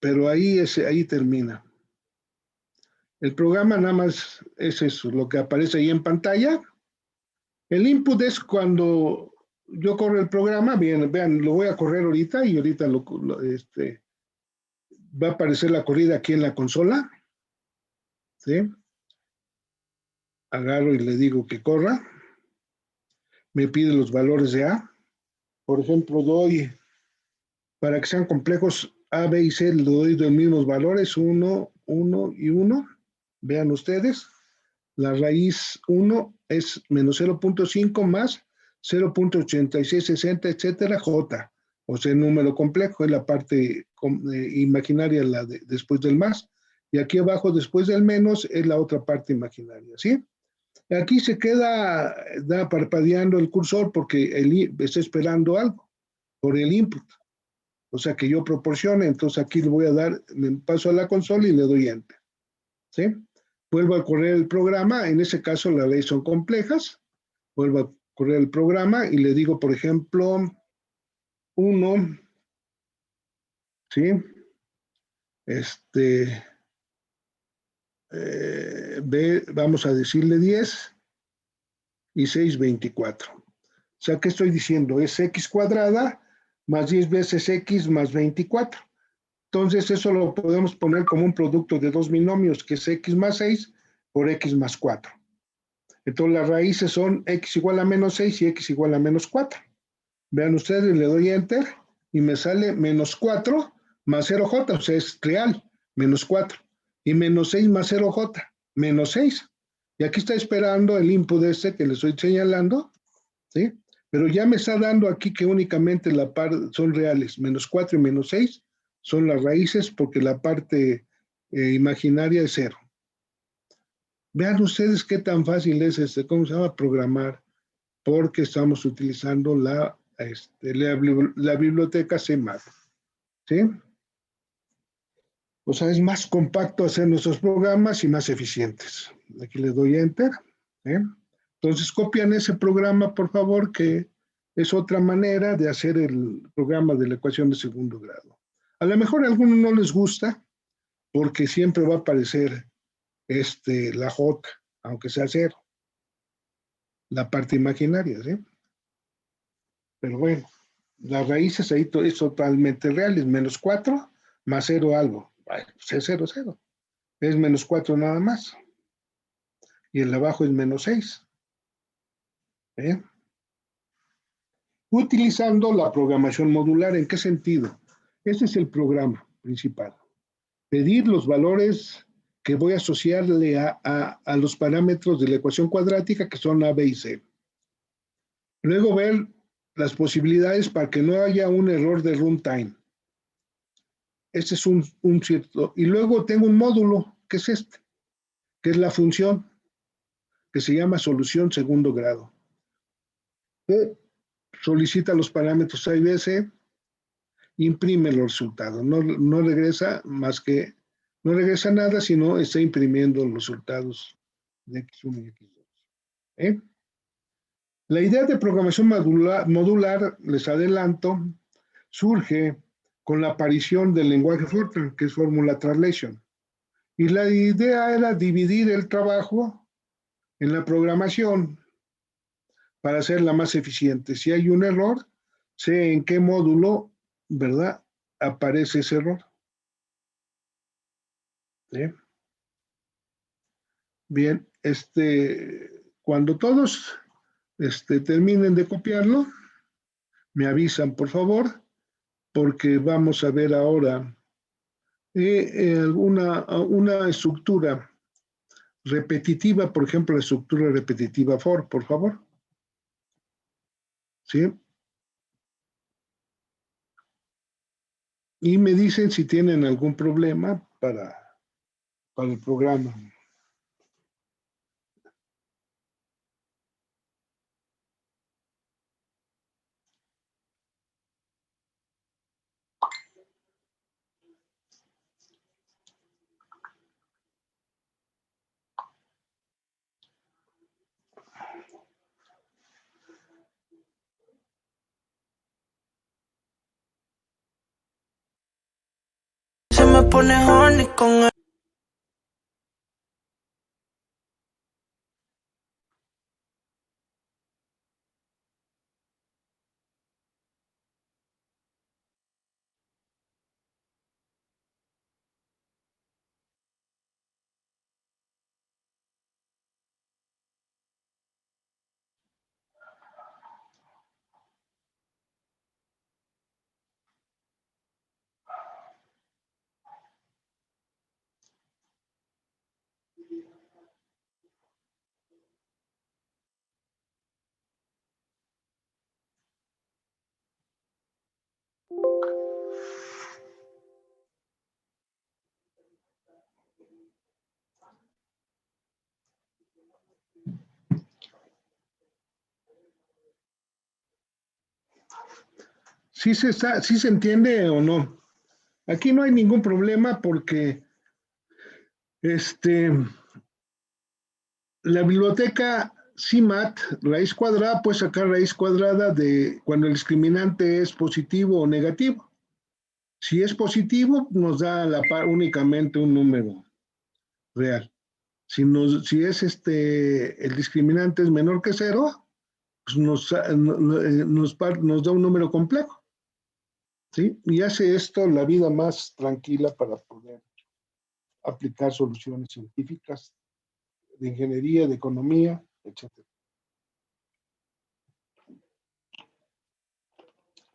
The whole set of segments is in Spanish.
pero ahí termina. El programa nada más es eso, lo que aparece ahí en pantalla. El input es cuando yo corro el programa, bien, vean, lo voy a correr ahorita y ahorita va a aparecer la corrida aquí en la consola. ¿Sí? Agarro y le digo que corra. Me pide los valores de A. Por ejemplo, doy, para que sean complejos, A, B y C, le doy los mismos valores, 1, 1 y 1. Vean ustedes, la raíz 1 es menos 0.5 más 0.8660, etcétera, J. O sea, el número complejo es la parte imaginaria, después del más. Y aquí abajo, después del menos, es la otra parte imaginaria, ¿sí? Aquí se queda parpadeando el cursor porque está esperando algo por el input. O sea, que yo proporcione. Entonces aquí le voy a dar, me paso a la consola y le doy Enter. ¿Sí? Vuelvo a correr el programa. En ese caso, las leyes son complejas. Vuelvo a correr el programa y le digo, por ejemplo, 1, ¿sí? Vamos a decirle 10 y 6, 24. O sea, ¿qué estoy diciendo? Es x cuadrada más 10 veces x más 24. Entonces, eso lo podemos poner como un producto de dos binomios, que es x más 6 por x más 4. Entonces, las raíces son x igual a menos 6 y x igual a menos 4. Vean ustedes, le doy Enter y me sale menos 4 más 0j, o sea, es real, menos 4. Y menos 6 más 0j, menos 6. Y aquí está esperando el input que le estoy señalando, ¿sí? Pero ya me está dando aquí que únicamente la parte son reales, menos 4 y menos 6 son las raíces porque la parte imaginaria es 0. Vean ustedes qué tan fácil es ¿cómo se llama? Programar, porque estamos utilizando la biblioteca CMAT, ¿sí? O sea, es más compacto hacer nuestros programas y más eficientes. Aquí le doy Enter, ¿sí? Entonces copian ese programa, por favor, que es otra manera de hacer el programa de la ecuación de segundo grado. A lo mejor a algunos no les gusta, porque siempre va a aparecer la J, aunque sea 0, la parte imaginaria, ¿sí? Pero bueno, las raíces ahí es totalmente real, es menos 4 más 0 algo. Pues es 0, 0. Es menos 4 nada más. Y el de abajo es menos 6. ¿Eh? Utilizando la programación modular, ¿en qué sentido? Este es el programa principal. Pedir los valores que voy a asociarle a los parámetros de la ecuación cuadrática, que son A, B y C. Luego ver las posibilidades para que no haya un error de runtime. Este es un cierto. Y luego tengo un módulo, que es que es la función, que se llama solución segundo grado. Que solicita los parámetros A y B, C, imprime los resultados. No regresa más que, no regresa nada, sino está imprimiendo los resultados de X1 y X2. ¿Eh? La idea de programación modular, les adelanto, surge con la aparición del lenguaje Fortran, que es Formula Translation. Y la idea era dividir el trabajo en la programación para hacerla más eficiente. Si hay un error, sé en qué módulo, ¿verdad?, aparece ese error. ¿Sí? Bien, cuando todos terminen de copiarlo, me avisan, por favor, porque vamos a ver ahora una estructura repetitiva, por ejemplo, la estructura repetitiva for, por favor. ¿Sí? Y me dicen si tienen algún problema para el programa. pone horny con el... ¿Sí se entiende o no? Aquí no hay ningún problema porque la biblioteca CIMAT, raíz cuadrada, puede sacar raíz cuadrada de cuando el discriminante es positivo o negativo. Si es positivo, nos da únicamente un número real. Si es el discriminante es menor que cero, pues nos da un número complejo. ¿Sí? Y hace esto la vida más tranquila para poder aplicar soluciones científicas de ingeniería, de economía, etcétera.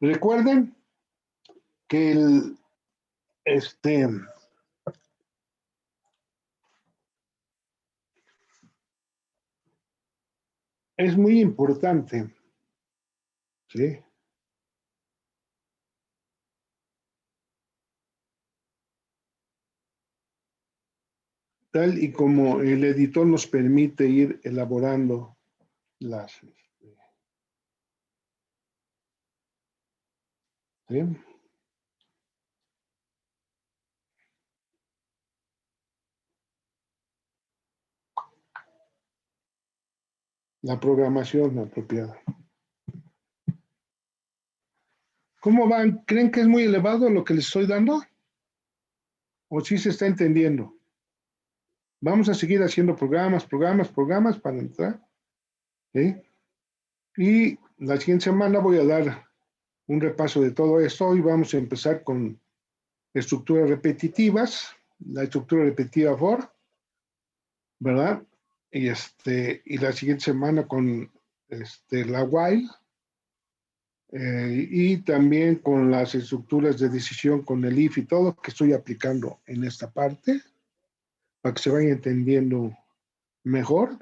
Recuerden que es muy importante, ¿sí? Tal y como el editor nos permite ir elaborando las, ¿sí? La programación apropiada. ¿Cómo van? ¿Creen que es muy elevado lo que les estoy dando? ¿O sí se está entendiendo? Vamos a seguir haciendo programas para entrar, ¿sí? Y la siguiente semana voy a dar un repaso de todo esto. Hoy vamos a empezar con estructuras repetitivas, la estructura repetitiva for, ¿verdad? Y la siguiente semana con la while, y también con las estructuras de decisión con el if y todo que estoy aplicando en esta parte para que se vaya entendiendo mejor,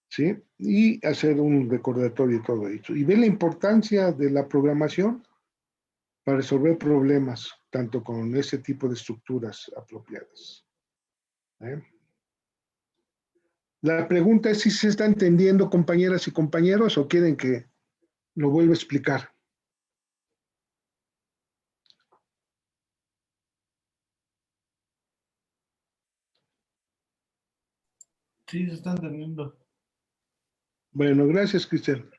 ¿sí? Y hacer un recordatorio de todo esto. Y ve la importancia de la programación para resolver problemas, tanto con ese tipo de estructuras apropiadas. ¿Eh? La pregunta es si se está entendiendo, compañeras y compañeros, o quieren que lo vuelva a explicar. Sí, se está entendiendo. Bueno, gracias, Cristian.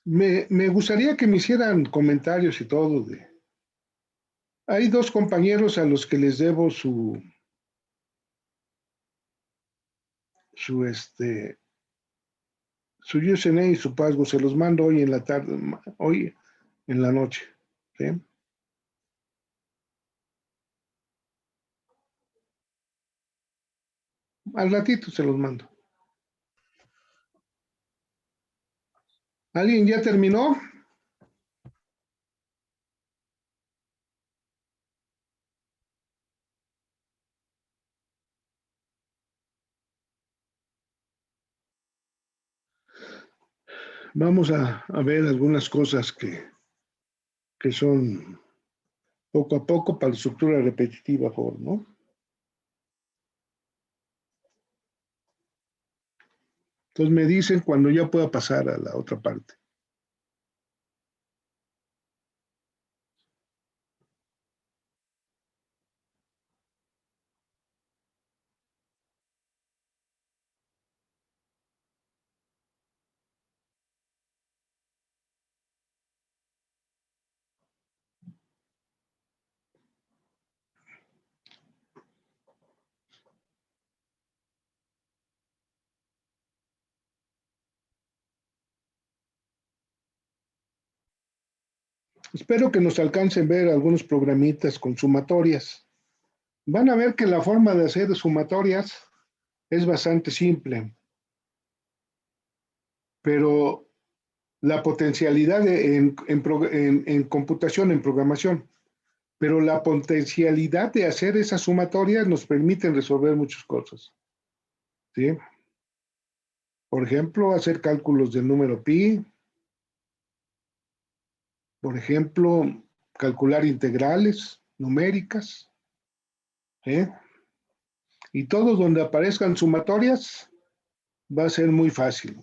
Me gustaría que me hicieran comentarios y todo. Hay dos compañeros a los que les debo su username y su password. Se los mando hoy en la tarde, hoy en la noche. ¿Sí? Al ratito se los mando. ¿Alguien ya terminó? Vamos a ver algunas cosas que son poco a poco para la estructura repetitiva, ¿no? Entonces me dicen cuando ya pueda pasar a la otra parte. Espero que nos alcancen a ver algunos programitas con sumatorias. Van a ver que la forma de hacer sumatorias es bastante simple, pero la potencialidad en computación, en programación, pero la potencialidad de hacer esas sumatorias nos permiten resolver muchas cosas. ¿Sí? Por ejemplo, hacer cálculos del número pi, por ejemplo, calcular integrales numéricas, ¿sí? Y todo donde aparezcan sumatorias va a ser muy fácil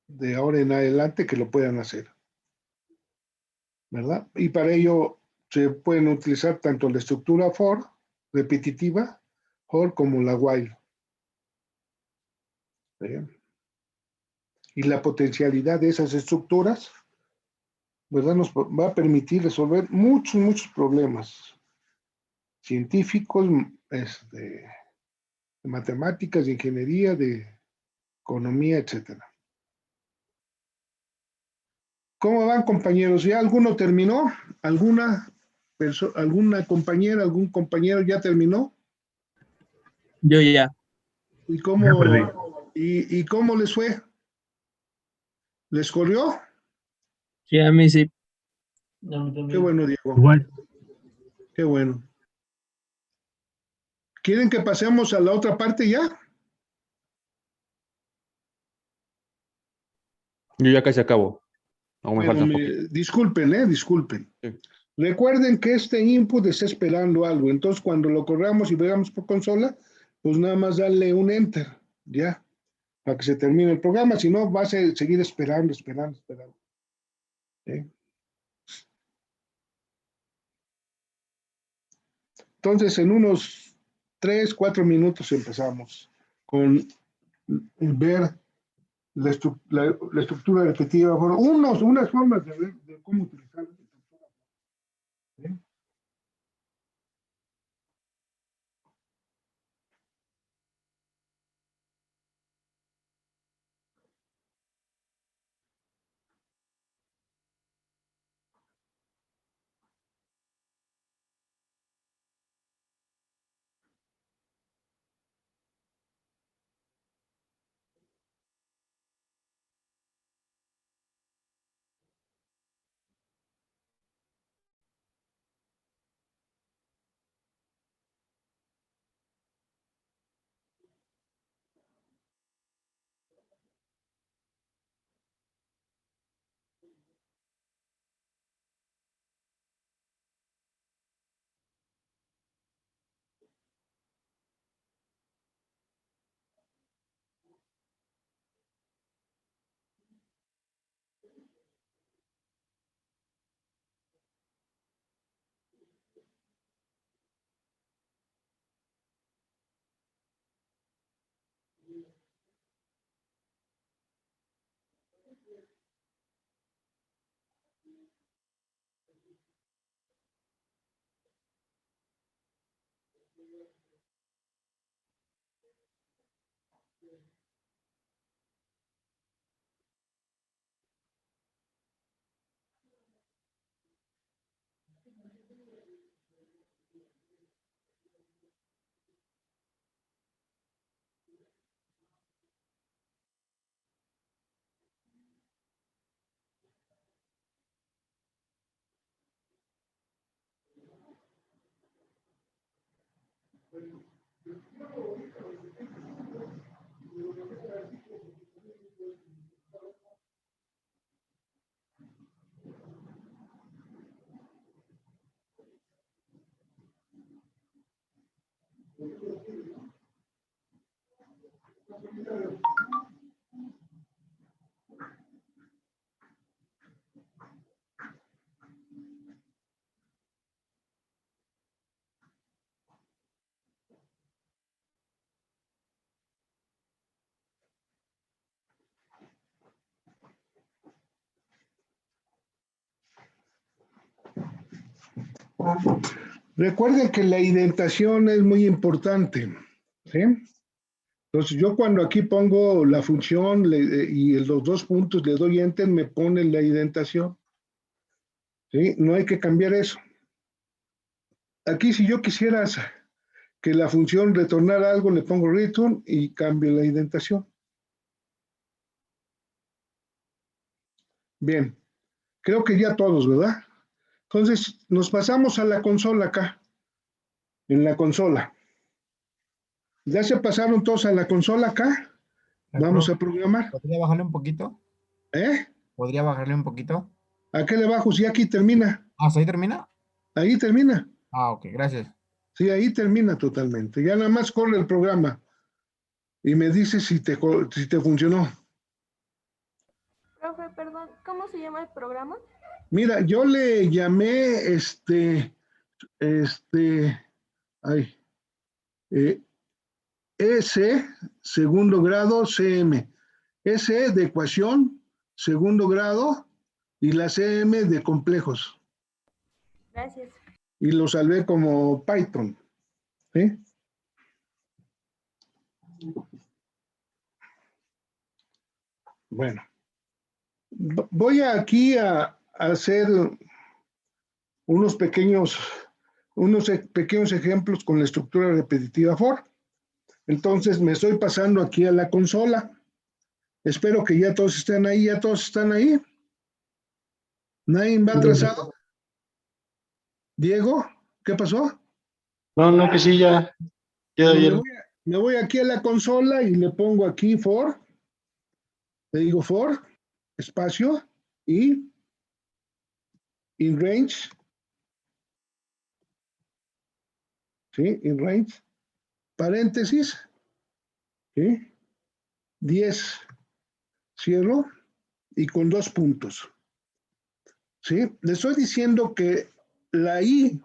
de ahora en adelante que lo puedan hacer, ¿verdad? Y para ello se pueden utilizar tanto la estructura for, repetitiva, for como la while. ¿Sí? Y la potencialidad de esas estructuras, ¿verdad? Nos va a permitir resolver muchos problemas científicos, de matemáticas, de ingeniería, de economía, etcétera. ¿Cómo van, compañeros? ¿Ya alguno terminó? ¿Alguna compañera, algún compañero ya terminó? Yo ya. ¿Y Ya cómo, perdí. y cómo les fue? ¿Les corrió? Sí, a mí sí. A mí Qué también. bueno, Diego. Igual. Qué bueno. ¿Quieren que pasemos a la otra parte ya? Yo ya casi acabo. Aún me Bueno, falta un poquito. disculpen, disculpen. Sí. Recuerden que este input está esperando algo, entonces cuando lo corramos y veamos por consola, pues nada más darle un enter, ya, para que se termine el programa, si no, va a seguir esperando. ¿Sí? Entonces, en unos 3, 4 minutos empezamos con ver la estructura repetitiva, unas formas de ver de cómo utilizar la estructura. ¿Sí? Recuerden que la indentación es muy importante, ¿sí? Entonces, yo cuando aquí pongo la función y los dos puntos le doy enter, me pone la indentación. ¿Sí? No hay que cambiar eso. Aquí si yo quisiera que la función retornara algo, le pongo return y cambio la indentación. Bien, creo que ya todos, ¿verdad? Entonces nos pasamos a la consola acá, en la consola. ¿Ya se pasaron todos a la consola acá? Vamos a programar. ¿Podría bajarle un poquito? ¿Eh? ¿Podría bajarle un poquito? ¿A qué le bajo? Si aquí termina. ¿Hasta ahí termina? Ahí termina. Ah, ok, gracias. Sí, ahí termina totalmente. Ya nada más corre el programa y me dice si te funcionó. Profe, perdón, ¿cómo se llama el programa? Mira, yo le llamé ay, S, segundo grado, CM. S de ecuación, segundo grado, y la CM de complejos. Gracias. Y lo salvé como Python. ¿Sí? Bueno, voy aquí a hacer unos pequeños ejemplos con la estructura repetitiva for. Entonces me estoy pasando aquí a la consola. Espero que ya todos estén ahí. ¿Ya todos están ahí? ¿Nadie va atrasado? ¿Diego? ¿Qué pasó? No, que sí, ya. Me voy aquí a la consola y le pongo aquí for. Le digo for, espacio, y in range. ¿Sí? In range. Paréntesis. ¿Sí? 10. Cierro. Y con 2 puntos. ¿Sí? Le estoy diciendo que la I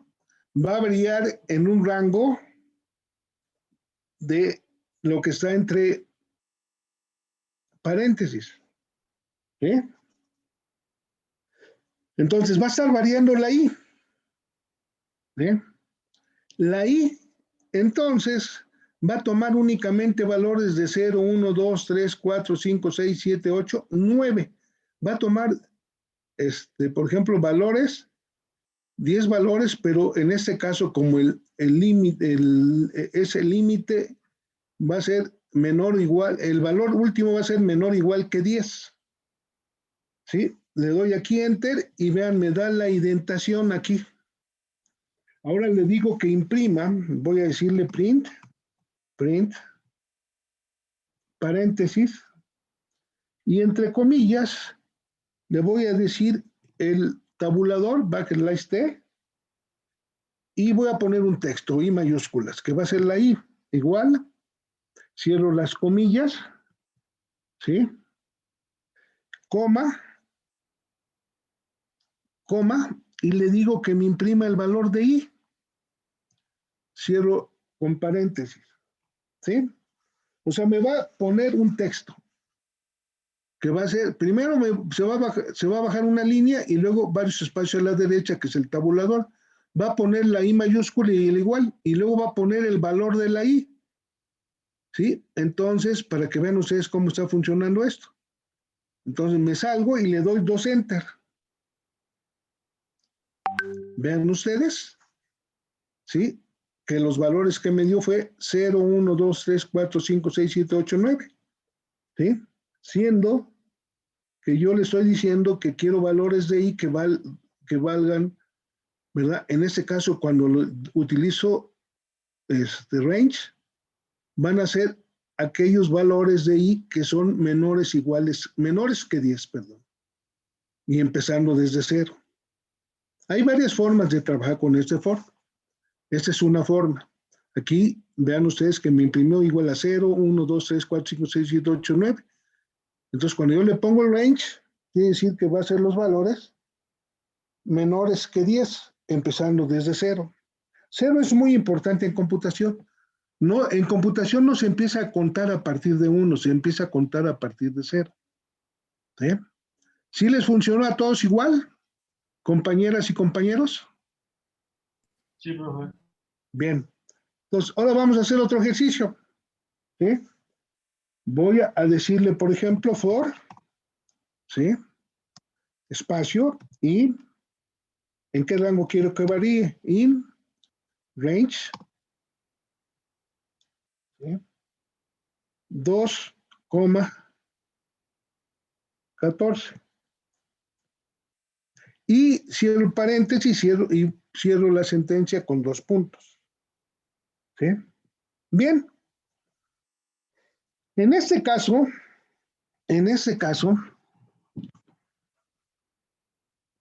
va a variar en un rango de lo que está entre paréntesis. ¿Sí? Entonces va a estar variando la I. ¿Sí? La I, entonces, va a tomar únicamente valores de 0, 1, 2, 3, 4, 5, 6, 7, 8, 9. Va a tomar, por ejemplo, valores, 10 valores, pero en este caso, como ese límite va a ser menor o igual, el valor último va a ser menor o igual que 10. ¿Sí? Le doy aquí Enter y vean, me da la indentación aquí. Ahora le digo que imprima, voy a decirle print, paréntesis, y entre comillas, le voy a decir el tabulador, backslash T, y voy a poner un texto, I mayúsculas, que va a ser la I, igual, cierro las comillas, ¿sí? Coma, y le digo que me imprima el valor de I, cierro con paréntesis, ¿sí? O sea, me va a poner un texto, que va a ser, primero se va a bajar una línea y luego varios espacios a la derecha, que es el tabulador. Va a poner la I mayúscula y el igual, y luego va a poner el valor de la I. ¿Sí? Entonces, para que vean ustedes cómo está funcionando esto. Entonces me salgo y le doy 2 Enter. Vean ustedes, ¿sí? Que los valores que me dio fue 0, 1, 2, 3, 4, 5, 6, 7, 8, 9. ¿Sí? Siendo que yo le estoy diciendo que quiero valores de I que valgan, ¿verdad? En este caso, cuando utilizo range, van a ser aquellos valores de I que son menores que 10, perdón, y empezando desde 0. Hay varias formas de trabajar con este for. Esta es una forma. Aquí vean ustedes que me imprimió igual a 0, 1, 2, 3, 4, 5, 6, 7, 8, 9. Entonces, cuando yo le pongo el range, quiere decir que va a ser los valores menores que 10, empezando desde 0. 0 es muy importante en computación. No, en computación no se empieza a contar a partir de 1, se empieza a contar a partir de 0. ¿Sí? ¿Sí les funcionó a todos igual, compañeras y compañeros? Sí, profe. Bien. Entonces, ahora vamos a hacer otro ejercicio. ¿Sí? Voy a decirle, por ejemplo, for, ¿sí? Espacio, y ¿En qué rango quiero que varíe? In range. ¿Sí? 2,14. Y cierro el paréntesis cierro la sentencia con 2 puntos. ¿Sí? Bien. En este caso,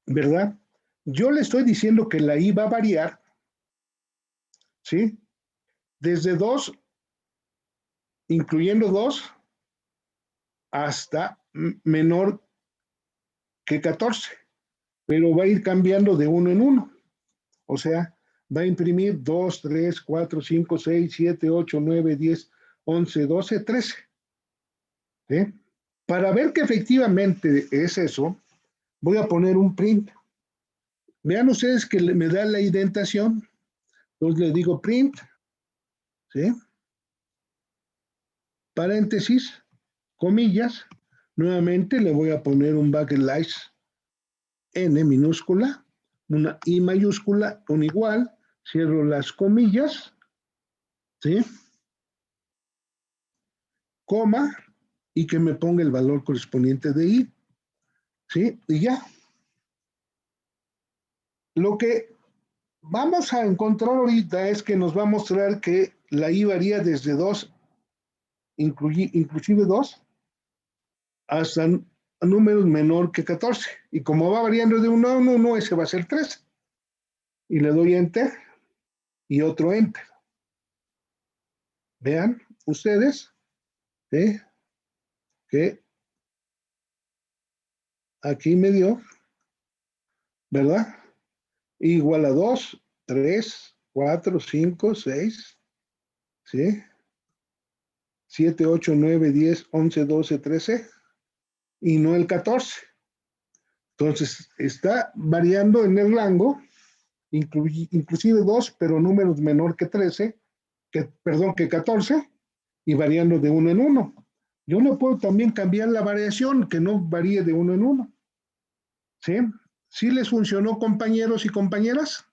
¿verdad? Yo le estoy diciendo que la I va a variar, ¿sí? Desde 2, incluyendo 2, hasta menor que 14, pero va a ir cambiando de 1 en 1. O sea, va a imprimir 2, 3, 4, 5, 6, 7, 8, 9, 10, 11, 12, 13. ¿Sí? Para ver que efectivamente es eso, voy a poner un print. Vean ustedes que me da la indentación. Entonces le digo print, ¿sí? Paréntesis, comillas. Nuevamente le voy a poner un backslash N minúscula, una I mayúscula, un igual, cierro las comillas, ¿sí? Coma, y que me ponga el valor correspondiente de I, ¿sí? Y ya. Lo que vamos a encontrar ahorita es que nos va a mostrar que la I varía desde 2, inclusive 2, hasta números menor que 14. Y como va variando de 1 a 1, ese va a ser 3. Y le doy Enter y otro Enter. Vean ustedes que aquí me dio, ¿verdad? Igual a 2, 3, 4, 5, 6, ¿sí? 7, 8, 9, 10, 11, 12, 13 y no el 14. Entonces, está variando en el rango, inclusive 2, pero números menor que 13, que 14, y variando de 1 en 1. Yo le puedo también cambiar la variación, que no varíe de 1 en 1. ¿Sí? ¿Sí les funcionó, compañeros y compañeras?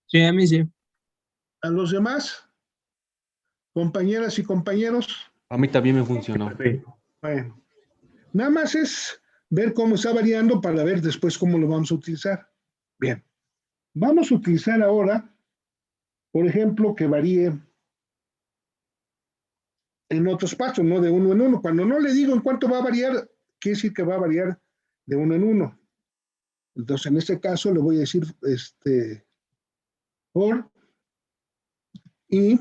Sí, a mí sí. ¿A los demás? Compañeras y compañeros. A mí también me funcionó. Bueno, nada más es ver cómo está variando para ver después cómo lo vamos a utilizar. Bien, vamos a utilizar ahora, por ejemplo, que varíe en otros pasos, no de 1 en 1. Cuando no le digo en cuánto va a variar, quiere decir que va a variar de 1 en 1. Entonces, en este caso le voy a decir for i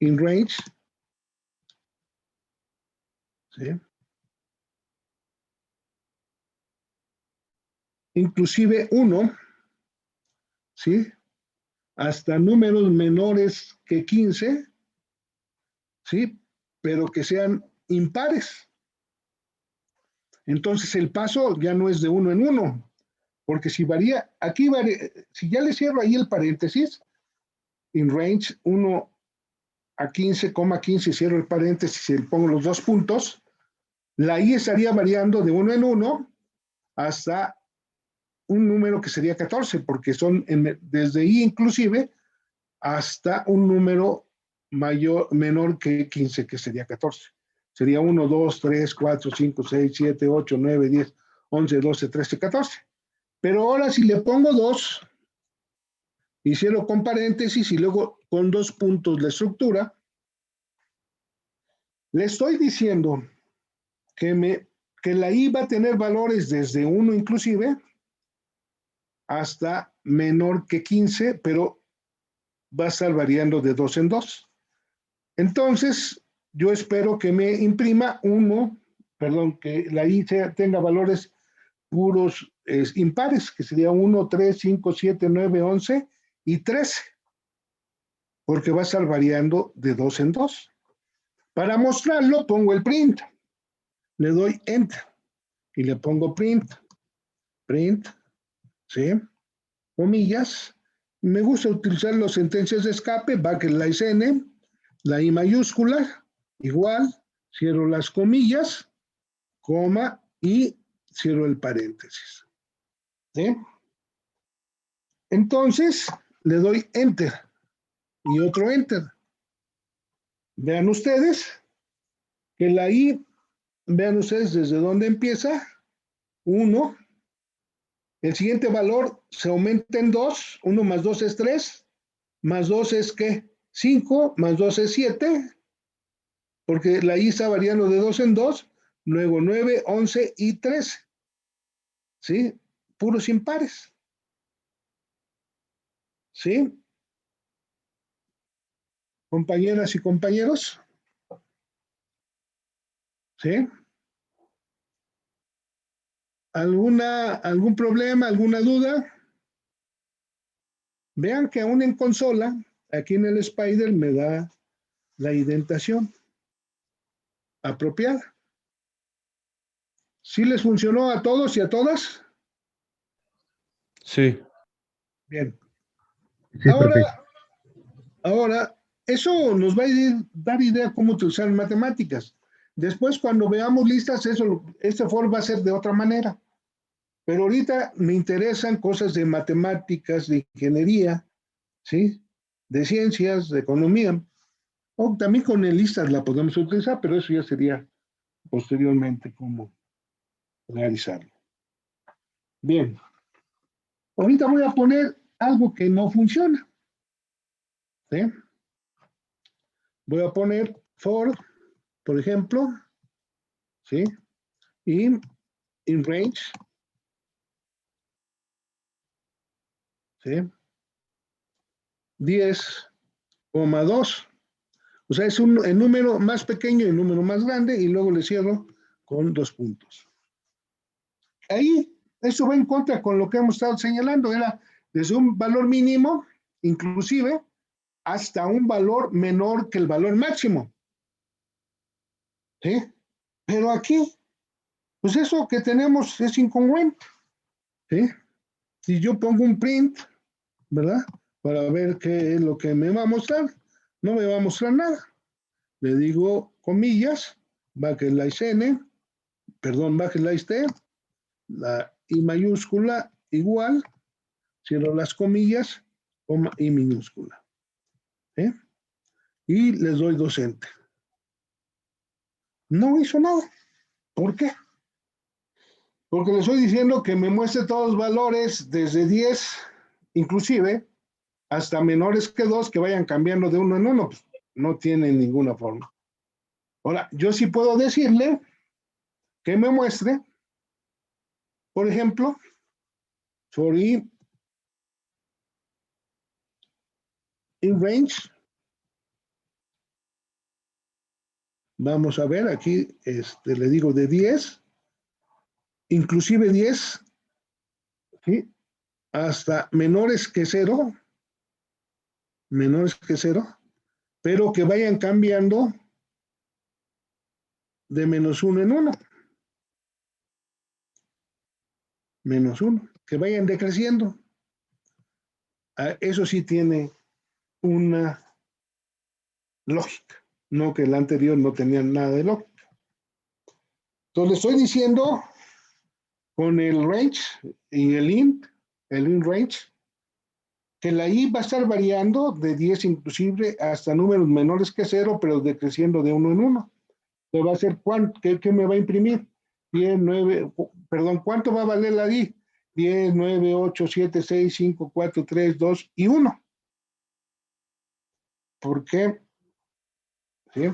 in range, ¿sí? Inclusive 1, ¿sí? Hasta números menores que 15, ¿sí? Pero que sean impares. Entonces el paso ya no es de 1 en 1, porque si varía, aquí varía, si ya le cierro ahí el paréntesis, in range 1 a 15,15, cierro el paréntesis y le pongo los 2 puntos, la I estaría variando de 1 en 1 hasta un número que sería 14, porque son desde I inclusive hasta un número menor que 15, que sería 14. Sería 1, 2, 3, 4, 5, 6, 7, 8, 9, 10, 11, 12, 13, 14. Pero ahora si le pongo 2, y cierro con paréntesis y luego con 2 puntos la estructura, le estoy diciendo que la I va a tener valores desde 1 inclusive hasta menor que 15, pero va a estar variando de 2 en 2. Entonces, yo espero que me imprima que la I tenga valores puros impares, que sería 1, 3, 5, 7, 9, 11 y 13, porque va a estar variando de 2 en 2. Para mostrarlo, pongo el print. Le doy Enter y le pongo print, ¿sí? Comillas. Me gusta utilizar las sentencias de escape, backslash N, la I mayúscula, igual, cierro las comillas, coma, y cierro el paréntesis. ¿Sí? Entonces, le doy Enter y otro Enter. Vean ustedes que la I, vean ustedes desde dónde empieza, 1. El siguiente valor se aumenta en 2, 1 más 2 es 3, más 2 es ¿qué? 5, más 2 es 7, porque la I está variando de 2 en 2, luego 9, 11 y 13. ¿Sí? Puros impares. ¿Sí? Compañeras y compañeros. ¿Sí? ¿Algún problema, alguna duda? Vean que aún en consola, aquí en el Spider me da la indentación apropiada. ¿Sí les funcionó a todos y a todas? Sí. Bien. Sí, perfecto. Ahora, eso nos va a dar idea cómo utilizar matemáticas. Después, cuando veamos listas, este foro va a ser de otra manera. Pero ahorita me interesan cosas de matemáticas, de ingeniería, ¿sí? De ciencias, de economía. O también con el listas la podemos utilizar, pero eso ya sería posteriormente cómo realizarlo. Bien. Ahorita voy a poner algo que no funciona. ¿Sí? Voy a poner for, por ejemplo, ¿sí? Y in range, ¿sí? 10,2. O sea, es el número más pequeño y el número más grande, y luego le cierro con 2 puntos. Ahí, eso va en contra con lo que hemos estado señalando, era desde un valor mínimo, inclusive, hasta un valor menor que el valor máximo. ¿Sí? Pero aquí, pues eso que tenemos es incongruente. ¿Sí? Si yo pongo un print, ¿verdad? Para ver qué es lo que me va a mostrar, no me va a mostrar nada. Le digo comillas, backslash n, perdón, backslash t, la I mayúscula igual, cierro las comillas, coma I minúscula. ¿Sí? Y les doy 2 enter. No hizo nada. ¿Por qué? Porque le estoy diciendo que me muestre todos los valores desde 10, inclusive, hasta menores que 2 que vayan cambiando de uno en uno. Pues no tiene ninguna forma. Ahora, yo sí puedo decirle que me muestre, por ejemplo, for I in range. Vamos a ver, aquí le digo de 10, inclusive 10, ¿sí? Hasta menores que 0, pero que vayan cambiando de -1 en 1. -1, que vayan decreciendo. Eso sí tiene una lógica, no que el anterior no tenía nada de lógica. Entonces le estoy diciendo con el range y el int range, que la I va a estar variando de 10 inclusive hasta números menores que 0, pero decreciendo de 1 en 1. Entonces va a ser ¿qué me va a imprimir? 10, 9, perdón, ¿cuánto va a valer la I? 10, 9, 8, 7, 6, 5, 4, 3, 2 y 1. ¿Por qué? ¿Sí?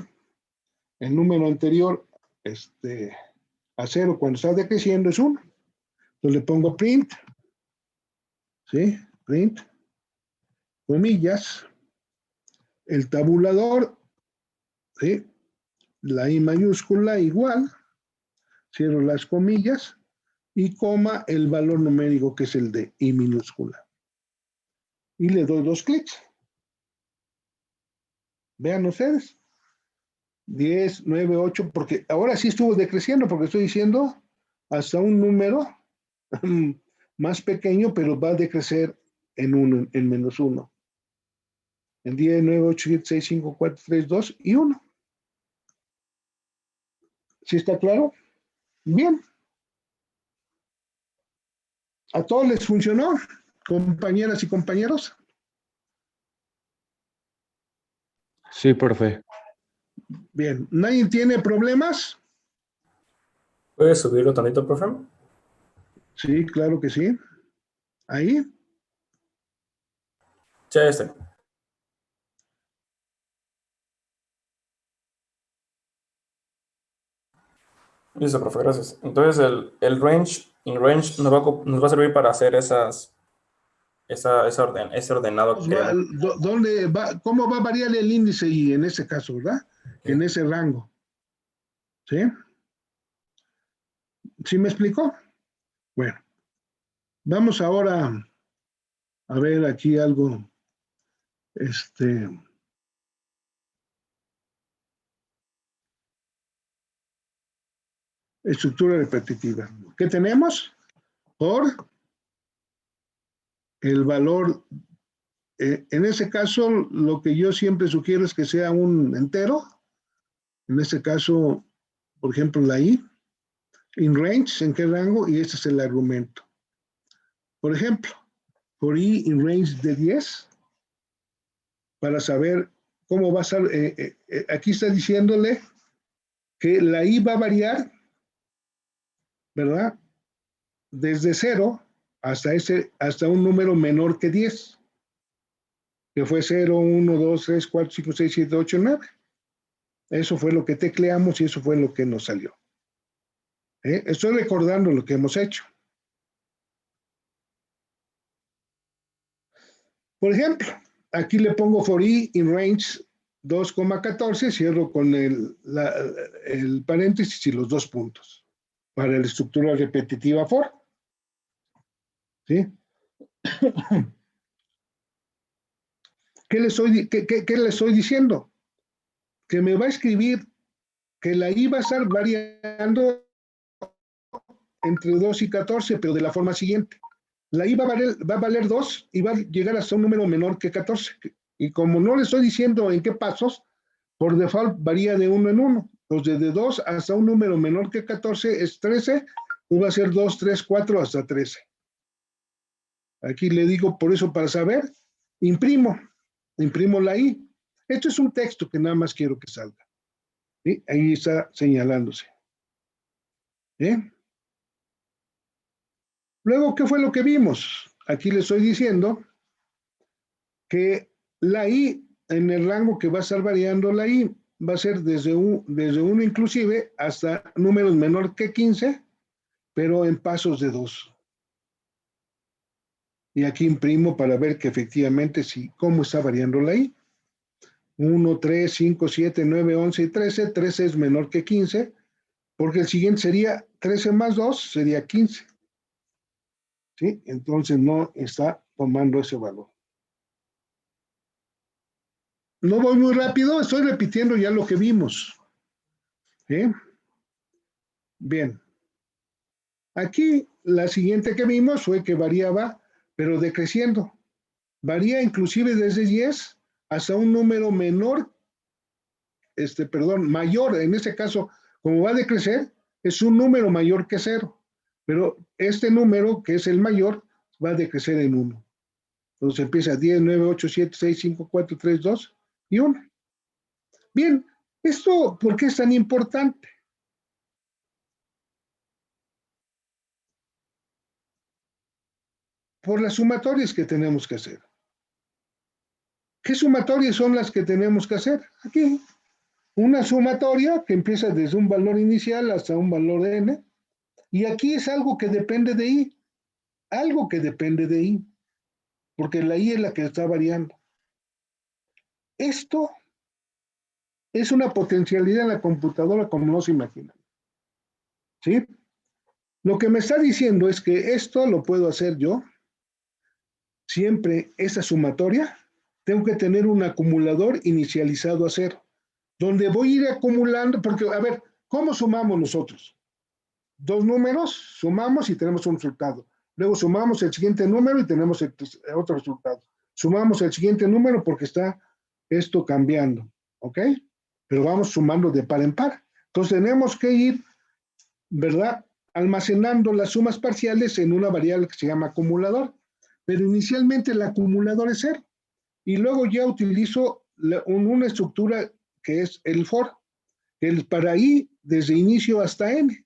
El número anterior a 0 cuando está decreciendo es 1. Entonces le pongo print, ¿sí? Print, comillas, el tabulador, ¿sí? La I mayúscula igual, cierro las comillas y coma el valor numérico que es el de I minúscula. Y le doy 2 clics. Vean ustedes. 10, 9, 8, porque ahora sí estuvo decreciendo, porque estoy diciendo hasta un número más pequeño, pero va a decrecer en -1. En 10, 9, 8, 7, 6, 5, 4, 3, 2 y 1. ¿Sí está claro? Bien. ¿A todos les funcionó, compañeras y compañeros? Sí, profe. Bien, ¿nadie tiene problemas? ¿Puedes subirlo tantito, profe? Sí, claro que sí. Ahí. Ya está. Listo, profe, gracias. Entonces el range, in range nos va a servir para hacer ese ordenado que queremos. ¿Dónde va, cómo va a variar el índice y en ese caso, ¿verdad? En ese rango. ¿Sí? ¿Sí me explico? Bueno, vamos ahora a ver aquí algo. Estructura repetitiva. ¿Qué tenemos? Por el valor. En ese caso, lo que yo siempre sugiero es que sea un entero. En este caso, por ejemplo, la I. In range, ¿en qué rango? Y este es el argumento. Por ejemplo, por I in range de 10, para saber cómo va a ser, aquí está diciéndole que la I va a variar, ¿verdad? Desde 0 hasta un número menor que 10, que fue 0, 1, 2, 3, 4, 5, 6, 7, 8, 9. Eso fue lo que tecleamos y eso fue lo que nos salió. Estoy recordando lo que hemos hecho. Por ejemplo, aquí le pongo for I in range 2,14, cierro con el paréntesis y los dos puntos para la estructura repetitiva for. ¿Sí? ¿Qué le estoy diciendo? Que me va a escribir que la I va a estar variando entre 2 y 14, pero de la forma siguiente. La I va a valer 2 y va a llegar hasta un número menor que 14. Y como no le estoy diciendo en qué pasos, por default varía de 1 en 1. Entonces, de 2 hasta un número menor que 14 es 13, y va a ser 2, 3, 4 hasta 13. Aquí le digo, por eso, para saber, imprimo la I. Esto es un texto que nada más quiero que salga. ¿Sí? Ahí está señalándose. ¿Sí? Luego, ¿qué fue lo que vimos? Aquí le estoy diciendo que la I, en el rango que va a estar variando la I, va a ser desde 1 inclusive hasta números menor que 15, pero en pasos de 2. Y aquí imprimo para ver que efectivamente cómo está variando la I. 1, 3, 5, 7, 9, 11 y 13. 13 es menor que 15, porque el siguiente sería 13 más 2, sería 15. ¿Sí? Entonces no está tomando ese valor. No voy muy rápido, estoy repitiendo ya lo que vimos. ¿Sí? Bien. Aquí la siguiente que vimos fue que variaba, pero decreciendo. Varía inclusive desde 10 hasta un número menor, mayor. En este caso, como va a decrecer, es un número mayor que 0. Pero este número, que es el mayor, va a decrecer en 1. Entonces empieza 10, 9, 8, 7, 6, 5, 4, 3, 2 y 1. Bien, ¿esto por qué es tan importante? Por las sumatorias que tenemos que hacer. ¿Qué sumatorias son las que tenemos que hacer? Aquí, una sumatoria que empieza desde un valor inicial hasta un valor de n, y aquí es algo que depende de i, porque la i es la que está variando. Esto es una potencialidad en la computadora como no se imaginan. ¿Sí? Lo que me está diciendo es que esto lo puedo hacer yo, siempre esa sumatoria, tengo que tener un acumulador inicializado a 0, donde voy a ir acumulando, porque, a ver, ¿cómo sumamos nosotros? Dos números, sumamos y tenemos un resultado. Luego sumamos el siguiente número y tenemos otro resultado. Sumamos el siguiente número porque está esto cambiando, ¿ok? Pero vamos sumando de par en par. Entonces tenemos que ir, ¿verdad? almacenando las sumas parciales en una variable que se llama acumulador, pero inicialmente el acumulador es 0, y luego ya utilizo una estructura que es el for, para i desde inicio hasta n.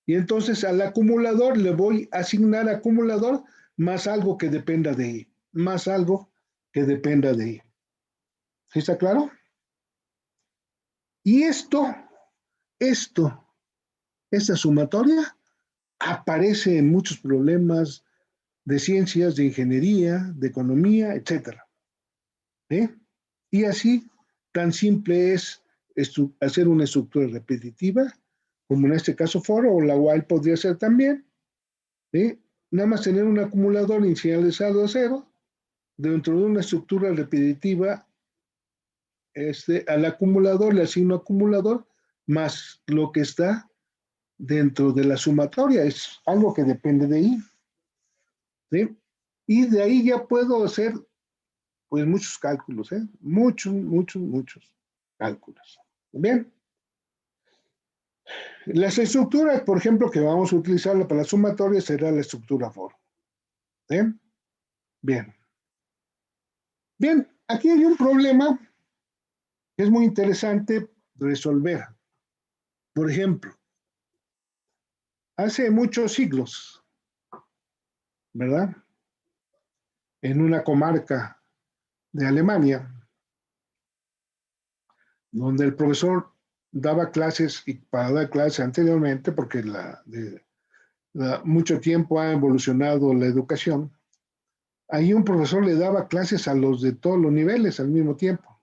Y entonces al acumulador le voy a asignar acumulador más algo que dependa de i, más algo que dependa de i. ¿Sí está claro? Y esta sumatoria aparece en muchos problemas de ciencias, de ingeniería, de economía, etc. Y así, tan simple es hacer una estructura repetitiva, como en este caso for, o la while podría ser también. Nada más tener un acumulador inicializado a 0, dentro de una estructura repetitiva, al acumulador le asigno acumulador más lo que está dentro de la sumatoria, es algo que depende de i. ¿Sí? Y de ahí ya puedo hacer pues muchos cálculos, muchos cálculos. Bien. Las estructuras, por ejemplo, que vamos a utilizar para la sumatoria será la estructura for. ¿Sí? Bien. Bien, aquí hay un problema que es muy interesante resolver. Por ejemplo, hace muchos siglos, ¿verdad? En una comarca de Alemania, donde el profesor daba clases, y para dar clases anteriormente, porque mucho tiempo ha evolucionado la educación, ahí un profesor le daba clases a los de todos los niveles al mismo tiempo.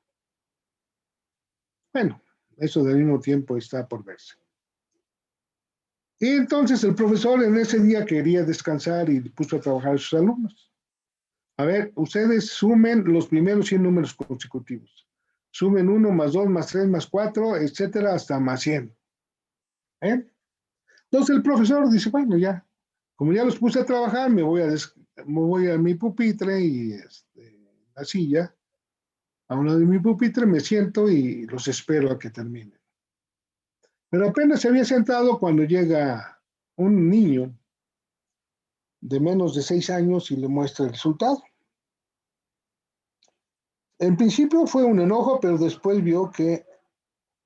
Bueno, eso del mismo tiempo está por verse. Y entonces el profesor en ese día quería descansar y puso a trabajar a sus alumnos. A ver, ustedes sumen los primeros 100 números consecutivos. Sumen 1 más 2 más 3 más 4, etcétera, hasta más 100. Entonces el profesor dice, bueno, ya, como ya los puse a trabajar, me voy a mi pupitre y la silla, a un lado de mi pupitre, me siento y los espero a que terminen. Pero apenas se había sentado cuando llega un niño de menos de 6 años y le muestra el resultado. En principio fue un enojo, pero después vio que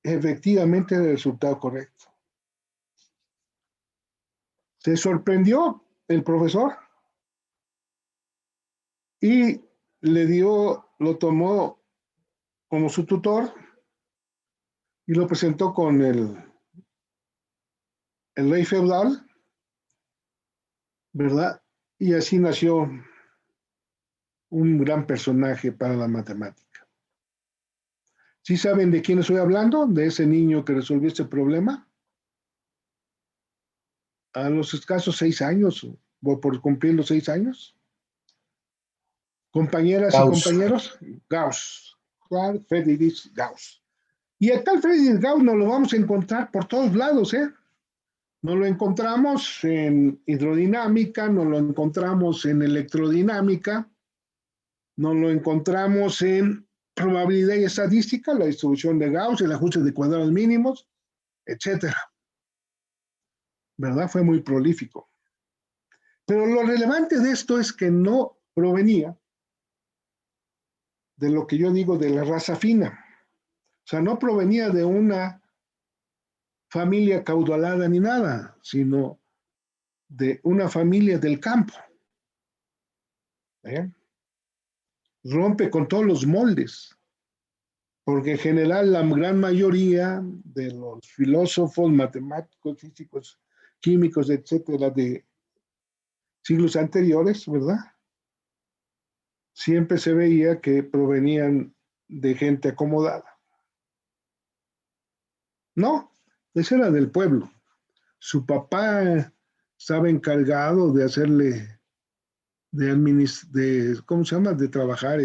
efectivamente era el resultado correcto. Se sorprendió el profesor y lo tomó como su tutor y lo presentó con el rey feudal, ¿verdad? Y así nació un gran personaje para la matemática. ¿Sí saben de quién estoy hablando? ¿De ese niño que resolvió este problema? A los escasos 6 años, o por cumplir los 6 años. Compañeras y compañeros, Gauss. Carl Friedrich Gauss. Y a Carl Friedrich Gauss nos lo vamos a encontrar por todos lados, Nos lo encontramos en hidrodinámica, nos lo encontramos en electrodinámica, nos lo encontramos en probabilidad y estadística, la distribución de Gauss, el ajuste de cuadrados mínimos, etcétera. ¿Verdad? Fue muy prolífico. Pero lo relevante de esto es que no provenía de lo que yo digo de la raza fina. O sea, no provenía de una familia caudalada ni nada, sino de una familia del campo. Rompe con todos los moldes, porque en general la gran mayoría de los filósofos, matemáticos, físicos, químicos, etcétera, de siglos anteriores, ¿verdad? Siempre se veía que provenían de gente acomodada. No, ese era del pueblo. Su papá estaba encargado de hacerle, ¿cómo se llama? De trabajar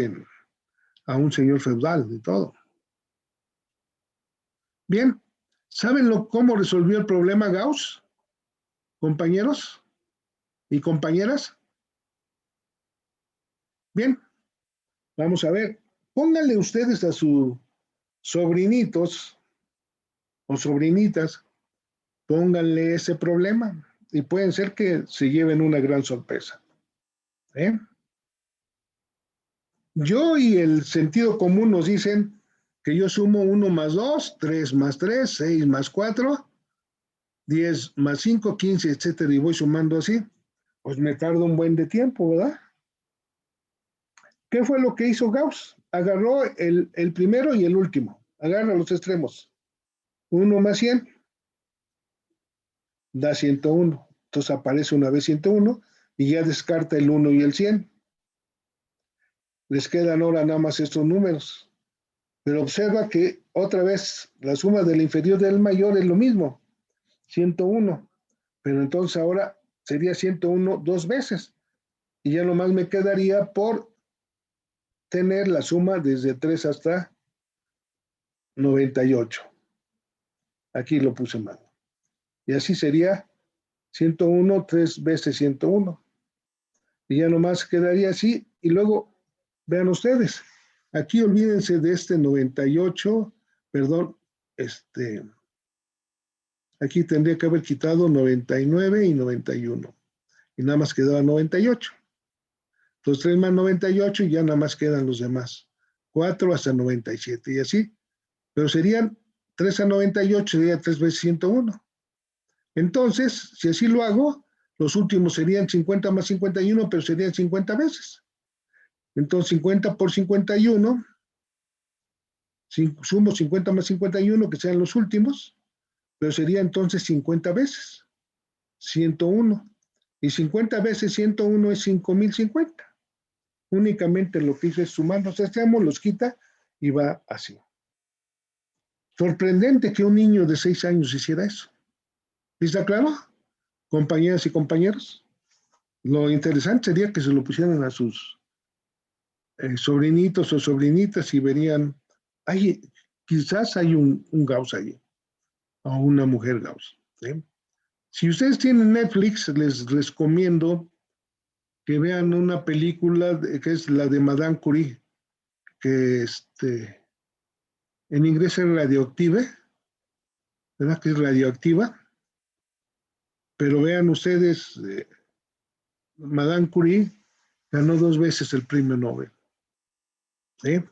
a un señor feudal, de todo. Bien, ¿saben cómo resolvió el problema Gauss, compañeros y compañeras? Bien, vamos a ver. Pónganle ustedes a sus sobrinitos o sobrinitas pónganle ese problema y pueden ser que se lleven una gran sorpresa. ¿Eh? Yo y el sentido común nos dicen que yo sumo 1 más 2, 3 más 3, 6 más 4, 10 más 5, 15, etcétera, y voy sumando así. Pues me tarda un buen de tiempo, ¿verdad? ¿Qué fue lo que hizo Gauss? Agarró el primero y el último. Agarra los extremos. 1 más 100 da 101. Entonces aparece una vez 101 y ya descarta el 1 y el 100. Les quedan ahora nada más estos números. Pero observa que otra vez la suma del inferior del mayor es lo mismo, 101. Pero entonces ahora sería 101 dos veces. Y ya nomás me quedaría por tener la suma desde 3 hasta 98. Aquí lo puse mal. Y así sería 101, 3 veces 101. Y ya nomás quedaría así. Y luego, vean ustedes, aquí olvídense de este 98, perdón, aquí tendría que haber quitado 99 y 91. Y nada más quedaba 98. Entonces 3 más 98 y ya nada más quedan los demás. 4 hasta 97 y así. Pero serían 3 a 98, sería 3 veces 101. Entonces, si así lo hago, los últimos serían 50 más 51, pero serían 50 veces. Entonces 50 por 51, sumo 50 más 51, que sean los últimos, pero sería entonces 50 veces 101. Y 50 veces 101 es 5050. Únicamente lo que hizo es sumar los extremos, los quita y va así. Sorprendente que un niño de 6 años hiciera eso. ¿Está claro? Compañeras y compañeros. Lo interesante sería que se lo pusieran a sus sobrinitos o sobrinitas y verían, quizás hay un Gauss allí, o una mujer Gauss. ¿Sí? Si ustedes tienen Netflix, les recomiendo que vean una película que es la de Madame Curie, que en inglés es radioactiva, ¿verdad? Que es radioactiva, pero vean ustedes, Madame Curie ganó 2 veces el premio Nobel. ¿Sí?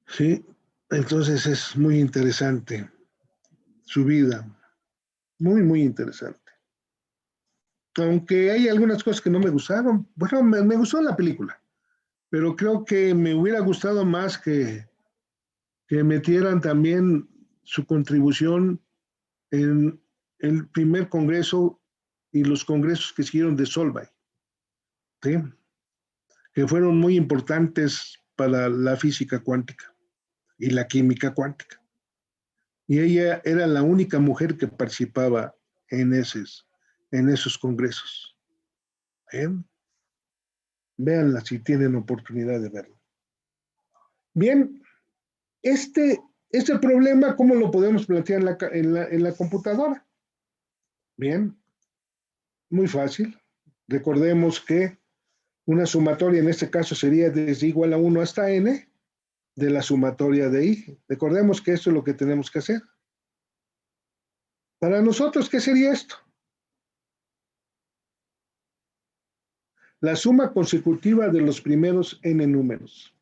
Sí, entonces es muy interesante su vida, muy, muy interesante. Aunque hay algunas cosas que no me gustaron, bueno, me gustó la película, pero creo que me hubiera gustado más que metieran también su contribución en el primer congreso y los congresos que siguieron de Solvay, ¿sí? Que fueron muy importantes para la física cuántica y la química cuántica. Y ella era la única mujer que participaba en esos congresos. Véanla si tienen oportunidad de verlo. Bien, este problema, ¿cómo lo podemos plantear en la computadora? Bien, muy fácil. Recordemos que una sumatoria en este caso sería desde igual a 1 hasta n de la sumatoria de i. Recordemos que esto es lo que tenemos que hacer. Para nosotros, ¿qué sería esto? La suma consecutiva de los primeros n números.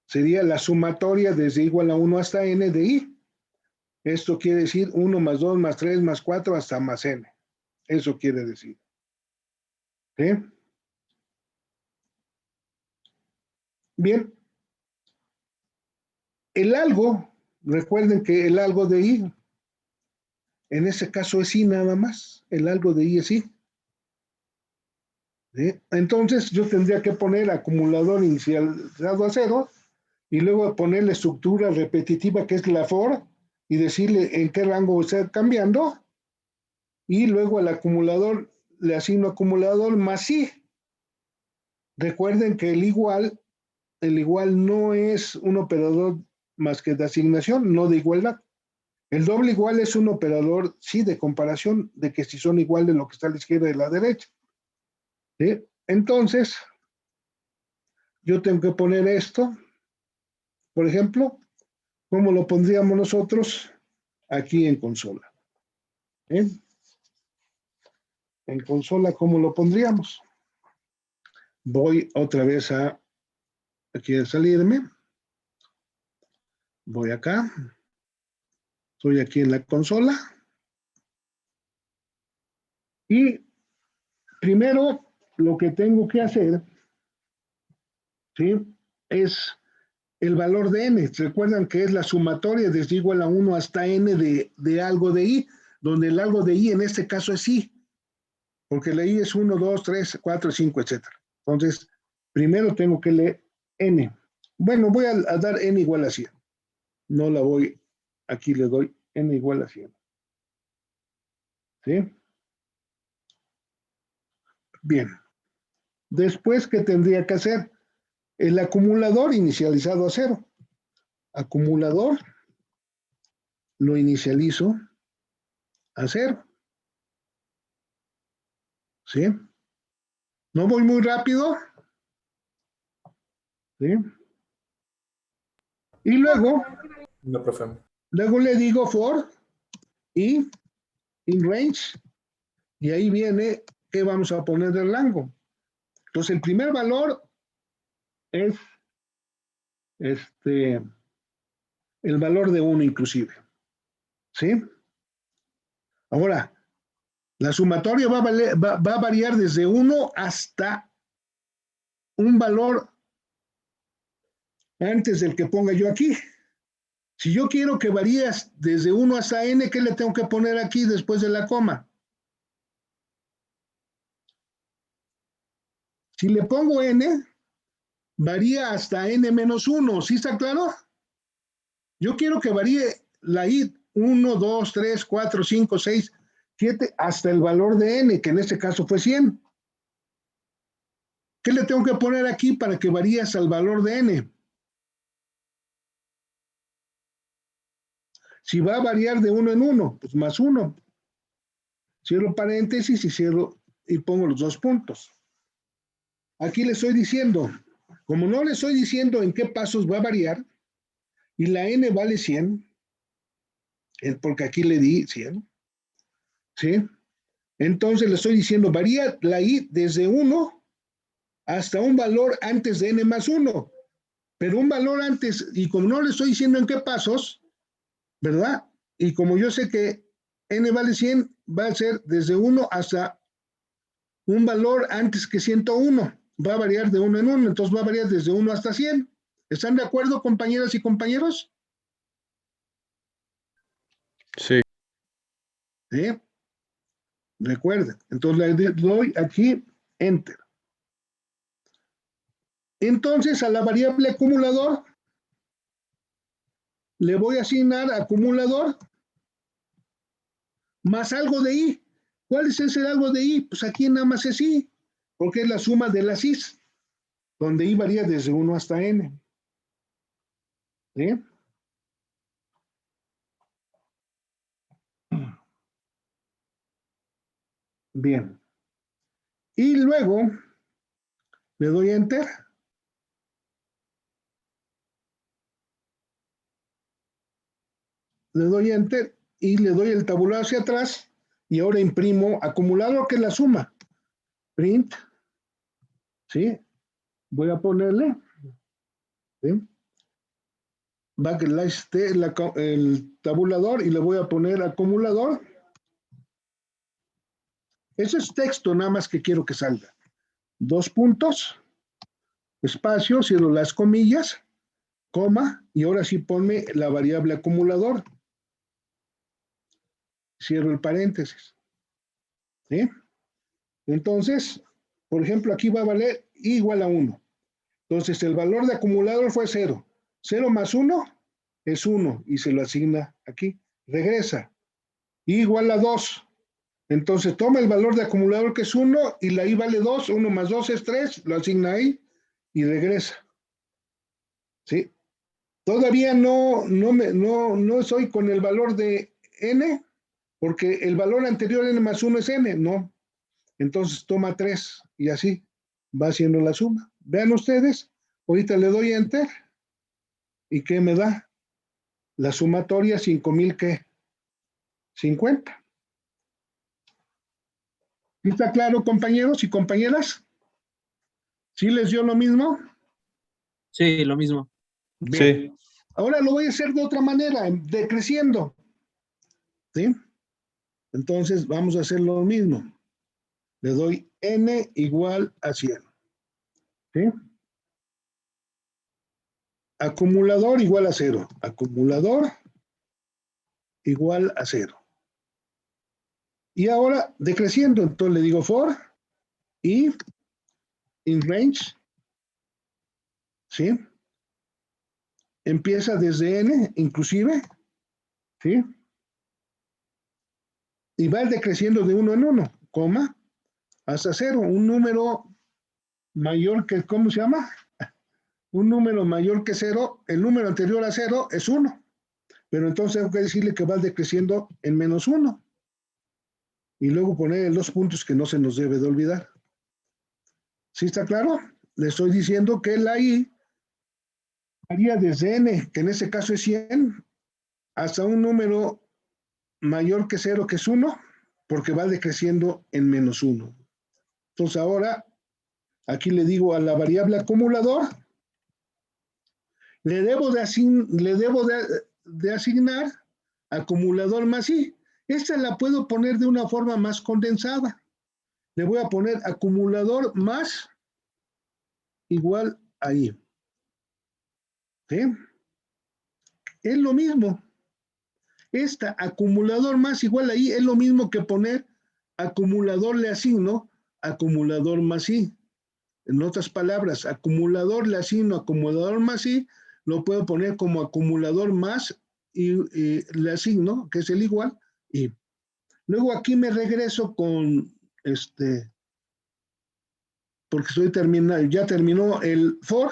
Sería la sumatoria desde igual a 1 hasta n de i. Esto quiere decir 1 más 2 más 3 más 4 hasta más n. Eso quiere decir. Bien. El algo, recuerden que el algo de i, en ese caso es i nada más. El algo de i es i. Entonces yo tendría que poner acumulador inicializado a 0 y luego poner la estructura repetitiva que es la for y decirle en qué rango está cambiando y luego al acumulador le asigno acumulador más i. Recuerden que el igual no es un operador más que de asignación, no de igualdad. El doble igual es un operador, sí, de comparación, de que si son igual de lo que está a la izquierda y a la derecha. ¿Sí? Entonces, yo tengo que poner esto, por ejemplo, ¿cómo lo pondríamos nosotros? Aquí en consola. En consola, ¿cómo lo pondríamos? Voy otra vez aquí a salirme. Voy acá. Estoy aquí en la consola. Y primero lo que tengo que hacer, ¿sí?, es el valor de n. Recuerdan que es la sumatoria desde igual a 1 hasta n de algo de i, donde el algo de i en este caso es i, porque la i es 1, 2, 3, 4, 5, etc. Entonces, primero tengo que leer n. Bueno, voy a dar n igual a 100. No la voy, aquí le doy n igual a 100. ¿Sí? Bien. Después, ¿qué tendría que hacer? El acumulador inicializado a 0. Acumulador lo inicializo a 0. ¿Sí? No voy muy rápido. ¿Sí? Y luego No, profe. le digo for y in range. Y ahí viene qué vamos a poner del rango. Entonces, el primer valor es el valor de 1 inclusive. ¿Sí? Ahora, la sumatoria va a variar desde 1 hasta un valor antes del que ponga yo aquí. Si yo quiero que varíe desde 1 hasta n, ¿qué le tengo que poner aquí después de la coma? Si le pongo n, varía hasta n menos 1. ¿Sí está claro? Yo quiero que varíe la i 1, 2, 3, 4, 5, 6, 7, hasta el valor de n, que en este caso fue 100. ¿Qué le tengo que poner aquí para que varíe hasta el valor de n? Si va a variar de 1 en 1, pues más 1. Cierro paréntesis y cierro y pongo los dos puntos. Aquí le estoy diciendo, como no le estoy diciendo en qué pasos va a variar, y la n vale 100, porque aquí le di 100, ¿sí? Entonces le estoy diciendo, varía la i desde 1 hasta un valor antes de n más 1, pero un valor antes, y como no le estoy diciendo en qué pasos, ¿verdad? Y como yo sé que n vale 100, va a ser desde 1 hasta un valor antes que 101. Va a variar de 1 en 1, entonces va a variar desde 1 hasta 100. ¿Están de acuerdo, compañeras y compañeros? Sí. ¿Sí? Recuerden. Entonces le doy aquí Enter. Entonces a la variable acumulador le voy a asignar acumulador más algo de i. ¿Cuál es ese algo de i? Pues aquí nada más es i, porque es la suma de las i's, donde i varía desde 1 hasta n. ¿Sí? Bien. Y luego le doy Enter. Le doy Enter y le doy el tabulador hacia atrás y ahora imprimo acumulador, que es la suma. Print. ¿Sí? Voy a ponerle. ¿Sí? Backslash el tabulador y le voy a poner acumulador. Eso es texto nada más que quiero que salga. 2 puntos, espacio, cierro las comillas, coma, y ahora sí ponme la variable acumulador. Cierro el paréntesis. ¿Sí? Entonces, por ejemplo, aquí va a valer i igual a 1. Entonces, el valor de acumulador fue 0. 0 más 1 es 1 y se lo asigna aquí. Regresa. I igual a 2. Entonces, toma el valor de acumulador que es 1 y la i vale 2. 1 más 2 es 3. Lo asigna ahí y regresa. ¿Sí? Todavía no estoy con el valor de n, porque el valor anterior n más 1 es n. No. Entonces, toma 3 y así va haciendo la suma. Vean ustedes. Ahorita le doy Enter. ¿Y qué me da? La sumatoria 5,000, ¿qué? 50. ¿Está claro, compañeros y compañeras? ¿Sí les dio lo mismo? Sí, lo mismo. Bien. Sí, Ahora lo voy a hacer de otra manera, decreciendo. ¿Sí? Entonces vamos a hacer lo mismo. Le doy n igual a 100. ¿Sí? Acumulador igual a 0. Acumulador igual a 0. Y ahora decreciendo, entonces le digo for y in range, ¿sí? Empieza desde n, inclusive, ¿sí? Y va decreciendo de 1 en 1, coma, hasta 0. Un número mayor que, ¿cómo se llama? Un número mayor que 0, el número anterior a 0 es 1. Pero entonces tengo que decirle que va decreciendo en menos 1. Y luego poner los puntos que no se nos debe de olvidar. ¿Sí está claro? Le estoy diciendo que la i varía desde n, que en este caso es 100, hasta un número mayor que 0, que es 1, porque va decreciendo en menos 1. Entonces ahora, aquí le digo a la variable acumulador, le debo de asignar acumulador más i. Esta la puedo poner de una forma más condensada. Le voy a poner acumulador más igual a i. ¿Sí? Es lo mismo. Esta acumulador más igual a i es lo mismo que poner acumulador le asigno acumulador más i. En otras palabras, acumulador le asigno acumulador más i, lo puedo poner como acumulador más y le asigno, que es el igual, y luego aquí me regreso con porque estoy terminando, ya terminó el for.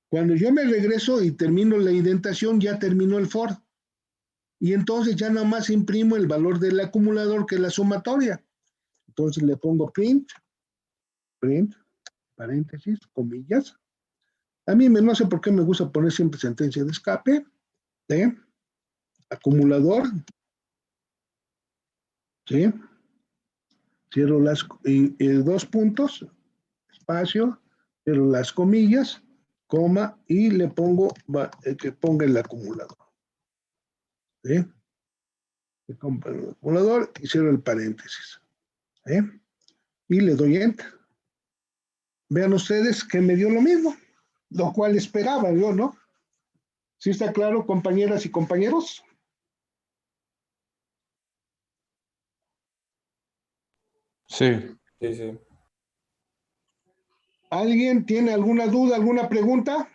Cuando yo me regreso y termino la indentación, ya terminó el for. Y entonces ya nada más imprimo el valor del acumulador, que es la sumatoria. Entonces le pongo print, paréntesis, comillas. A mí no sé por qué me gusta poner siempre sentencia de escape, de acumulador, ¿sí? Cierro las dos puntos, espacio, cierro las comillas, coma, y le pongo que ponga el acumulador. ¿Sí? Le pongo el acumulador y cierro el paréntesis. ¿Sí? Y le doy enter. Vean ustedes que me dio lo mismo, lo cual esperaba yo, ¿no? ¿Sí está claro, compañeras y compañeros? sí. Sí, sí. ¿Alguien tiene alguna duda, alguna pregunta?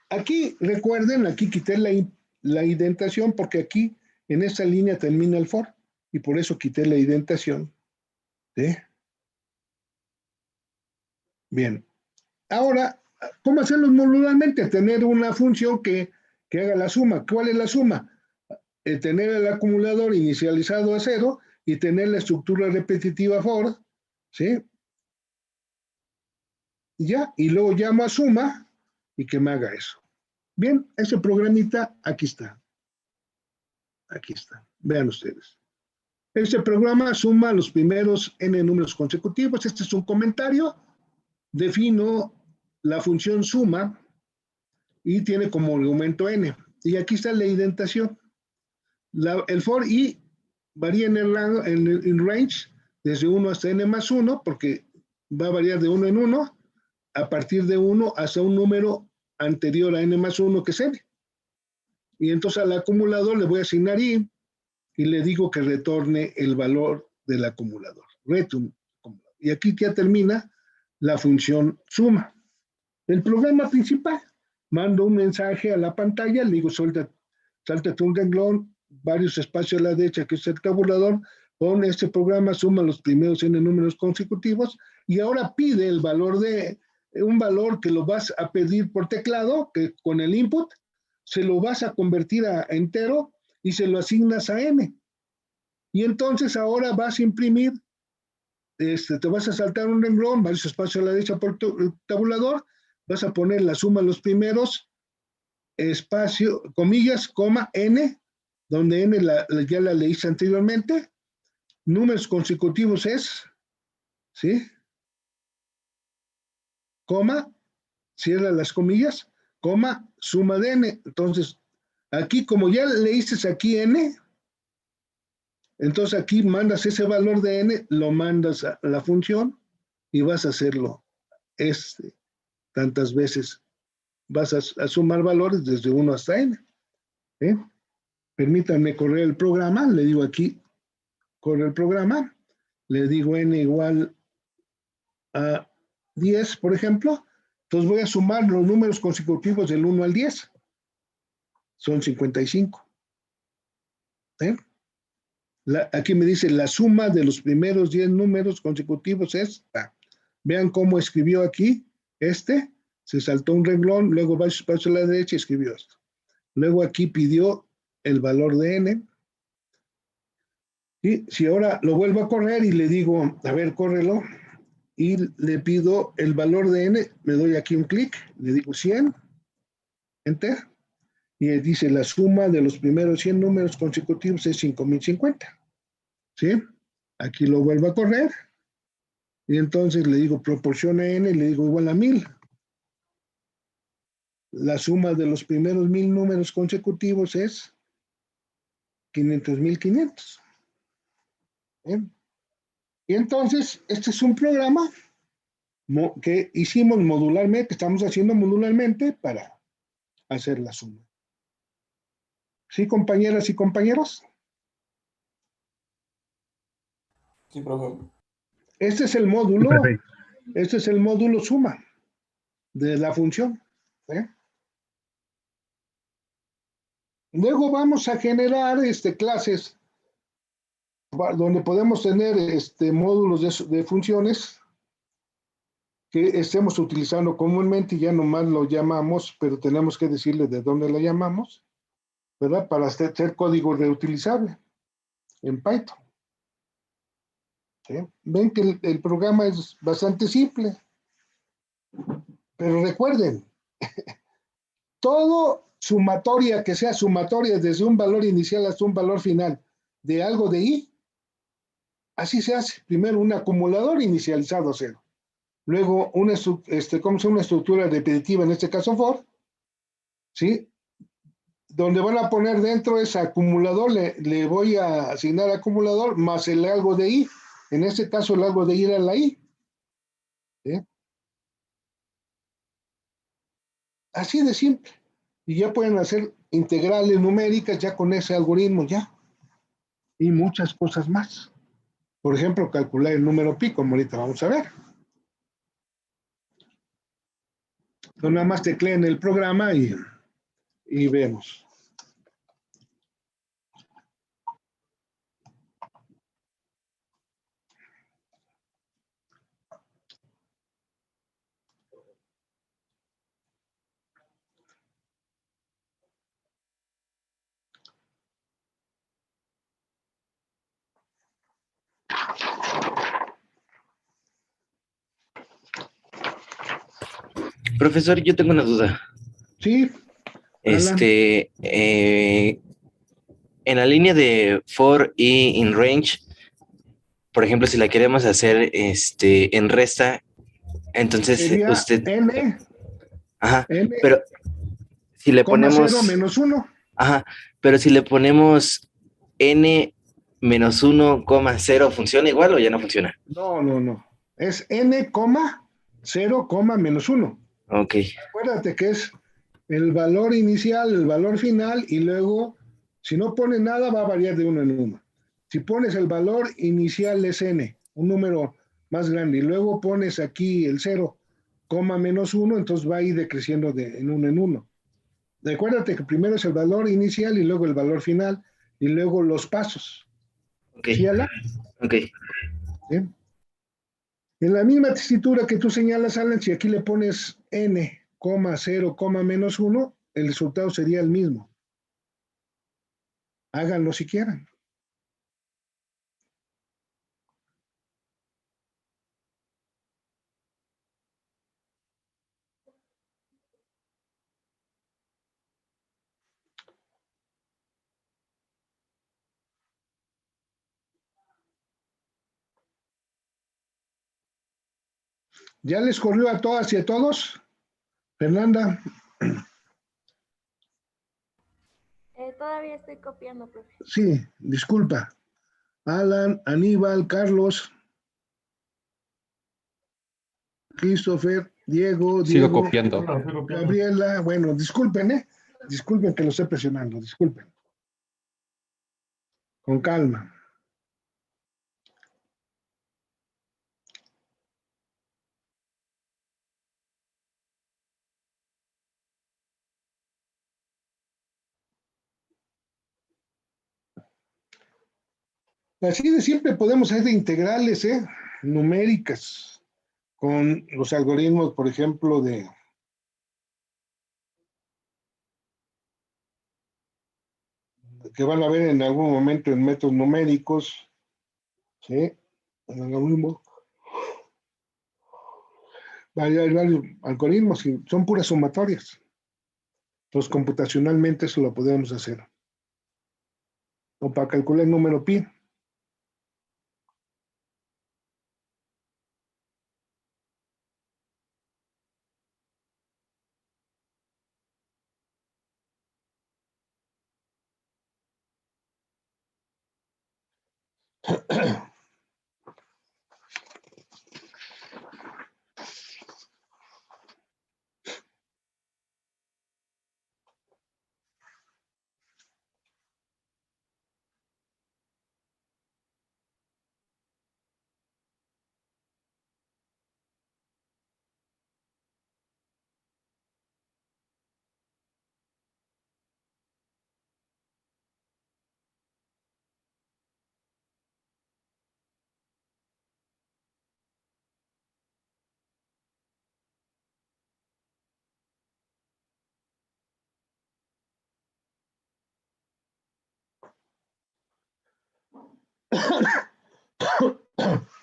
Aquí, recuerden, aquí quité la indentación porque aquí en esta línea termina el for y por eso quité la indentación. ¿Sí? Bien. Ahora, ¿cómo hacerlo modularmente? Tener una función que haga la suma. ¿Cuál es la suma? Tener el acumulador inicializado a 0 y tener la estructura repetitiva for, ¿sí? Ya, y luego llamo a suma y que me haga eso. Bien, ese programita aquí está. Aquí está. Vean ustedes. Este programa suma los primeros n números consecutivos. Este es un comentario. Defino la función suma y tiene como argumento n. Y aquí está la indentación. El for i varía en el range desde 1 hasta n más 1, porque va a variar de 1 en 1, a partir de 1 hasta un número anterior a n más 1, que es n. Y entonces al acumulador le voy a asignar i y le digo que retorne el valor del acumulador. Return. Y aquí ya termina la función suma. El programa principal. Mando un mensaje a la pantalla, le digo sáltate un renglón, varios espacios a la derecha, que es el tabulador, pon este programa, suma los primeros n números consecutivos y ahora pide el valor un valor que lo vas a pedir por teclado, que con el input se lo vas a convertir a entero y se lo asignas a n. Y entonces ahora vas a imprimir, te vas a saltar un renglón, varios espacios a la derecha por el tabulador, vas a poner la suma de los primeros, espacio, comillas, coma, n, donde n ya la leíste anteriormente. Números consecutivos es, ¿sí? Coma, cierra las comillas, coma, suma de n. Entonces, aquí como ya leíste aquí n, entonces aquí mandas ese valor de n, lo mandas a la función y vas a hacerlo tantas veces. Vas a sumar valores desde 1 hasta n. ¿Eh? Permítanme correr el programa, le digo aquí, corre el programa, le digo n igual a 10, por ejemplo, entonces voy a sumar los números consecutivos del 1 al 10. Son 55. ¿Eh? Aquí me dice la suma de los primeros 10 números consecutivos es, vean cómo escribió aquí, se saltó un renglón, luego va a la derecha y escribió esto. Luego aquí pidió el valor de n. Y si ahora lo vuelvo a correr y le digo, a ver, córrelo, y le pido el valor de n, me doy aquí un clic, le digo 100, enter, y dice la suma de los primeros 100 números consecutivos es 5050. ¿Sí? Aquí lo vuelvo a correr, y entonces le digo proporciona n, le digo igual a 1000. La suma de los primeros 1000 números consecutivos es 500.500. Y entonces, este es un programa que hicimos modularmente, que estamos haciendo modularmente para hacer la suma. ¿Sí, compañeras y compañeros? Sí, profe. Este es el módulo suma de la función. Luego vamos a generar clases donde podemos tener módulos de funciones que estemos utilizando comúnmente, ya nomás lo llamamos, pero tenemos que decirle de dónde la llamamos, ¿verdad? Para ser código reutilizable en Python. ¿Sí? Ven que el programa es bastante simple, pero recuerden, todo sumatoria que sea sumatoria desde un valor inicial hasta un valor final de algo de i, así se hace. Primero un acumulador inicializado a 0. Luego una estructura repetitiva, en este caso for, ¿sí? Donde van a poner dentro ese acumulador, le voy a asignar acumulador más el algo de i. En este caso el algo de i era la i. ¿Sí? Así de simple. Y ya pueden hacer integrales numéricas ya con ese algoritmo ya. Y muchas cosas más. Por ejemplo, calcular el número pi, como ahorita vamos a ver. Entonces nada más tecleen el programa y vemos. Profesor, yo tengo una duda. Sí, Alan. En la línea de for y in range, por ejemplo, si la queremos hacer en resta, entonces Sería usted, n, ajá, n, pero si le coma 0 ponemos, menos 1. ajá, pero si le ponemos n menos 1,0, ¿funciona igual o ya no funciona? No. Es n, 0, menos 1. Ok, Acuérdate que es el valor inicial, el valor final, y luego, si no pones nada, va a variar de uno en uno. Si pones el valor inicial es n, un número más grande, y luego pones aquí el 0, menos 1, entonces va a ir decreciendo en uno en uno. Acuérdate que primero es el valor inicial y luego el valor final, y luego los pasos. ok, ¿Sí, Alan? ok. Bien. En la misma tesitura que tú señalas, Alan, si aquí le pones n, 0, menos 1, el resultado sería el mismo. Háganlo si quieran. ¿Ya les corrió a todas y a todos? Fernanda. Todavía estoy copiando, profe. Sí, disculpa. Alan, Aníbal, Carlos, Christopher, Diego, Sigo copiando. Gabriela. Bueno, disculpen, ¿eh? Disculpen que lo esté presionando, disculpen. Con calma. Así de siempre podemos hacer integrales, numéricas, con los algoritmos, por ejemplo, que van a ver en algún momento en métodos numéricos, ¿sí? En el algoritmo. Hay varios algoritmos y son puras sumatorias. Entonces, computacionalmente eso lo podemos hacer. O para calcular el número pi.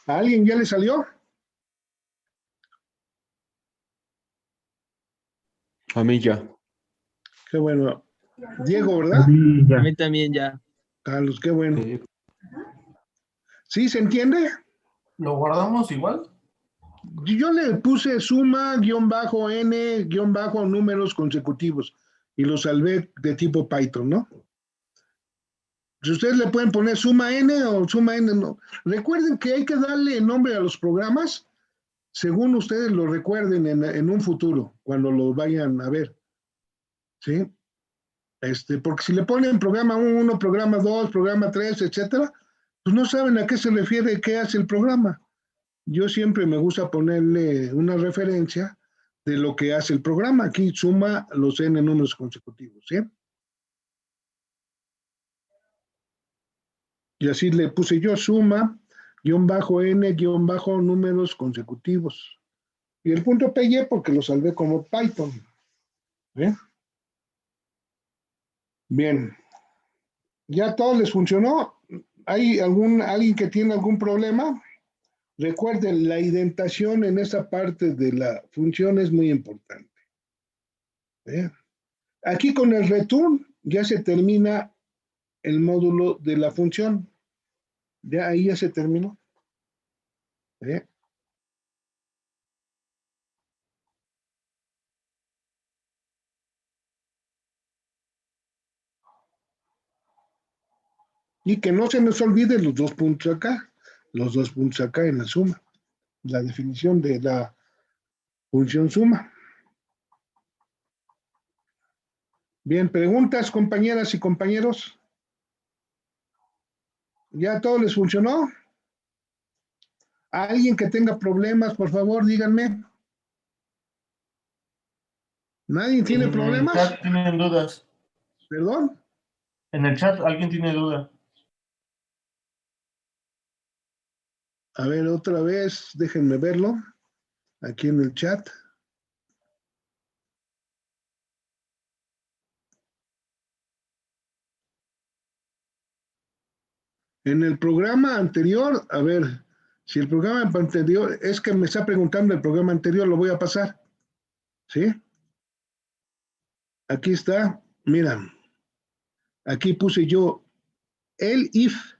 ¿A alguien ya le salió? A mí ya. Qué bueno. Diego, ¿verdad? Sí, A ya. mí también ya. Carlos, qué bueno. Sí. ¿Sí se entiende? ¿Lo guardamos igual? Yo le puse suma, guión bajo, n, guión bajo, números consecutivos y lo salvé de tipo Python, ¿no? Si ustedes le pueden poner suma n o suma n, no. Recuerden que hay que darle nombre a los programas según ustedes lo recuerden en un futuro, cuando lo vayan a ver. ¿Sí? Porque si le ponen programa 1, programa 2, programa 3, etcétera, pues no saben a qué se refiere, qué hace el programa. Yo siempre me gusta ponerle una referencia de lo que hace el programa. Aquí suma los n números consecutivos, ¿sí? Y así le puse yo suma, guión bajo n, guión bajo números consecutivos. Y el punto PY porque lo salvé como Python. ¿Eh? Bien. ¿Ya todo les funcionó? ¿Hay alguien que tiene algún problema? Recuerden, la indentación en esa parte de la función es muy importante. Aquí con el return ya se termina el módulo de la función. Ya ahí ya se terminó. Y que no se nos olvide los 2 puntos acá. Los 2 puntos acá en la suma. La definición de la función suma. Bien, preguntas, compañeras y compañeros. ¿Ya todo les funcionó? ¿Alguien que tenga problemas, por favor, díganme? ¿Nadie tiene problemas? En el chat tienen dudas. ¿Perdón? En el chat alguien tiene duda. A ver, otra vez, déjenme verlo. Aquí en el chat. En el programa anterior, a ver, si el programa anterior, es que me está preguntando el programa anterior, lo voy a pasar. ¿Sí? Aquí está, mira, aquí puse yo el if,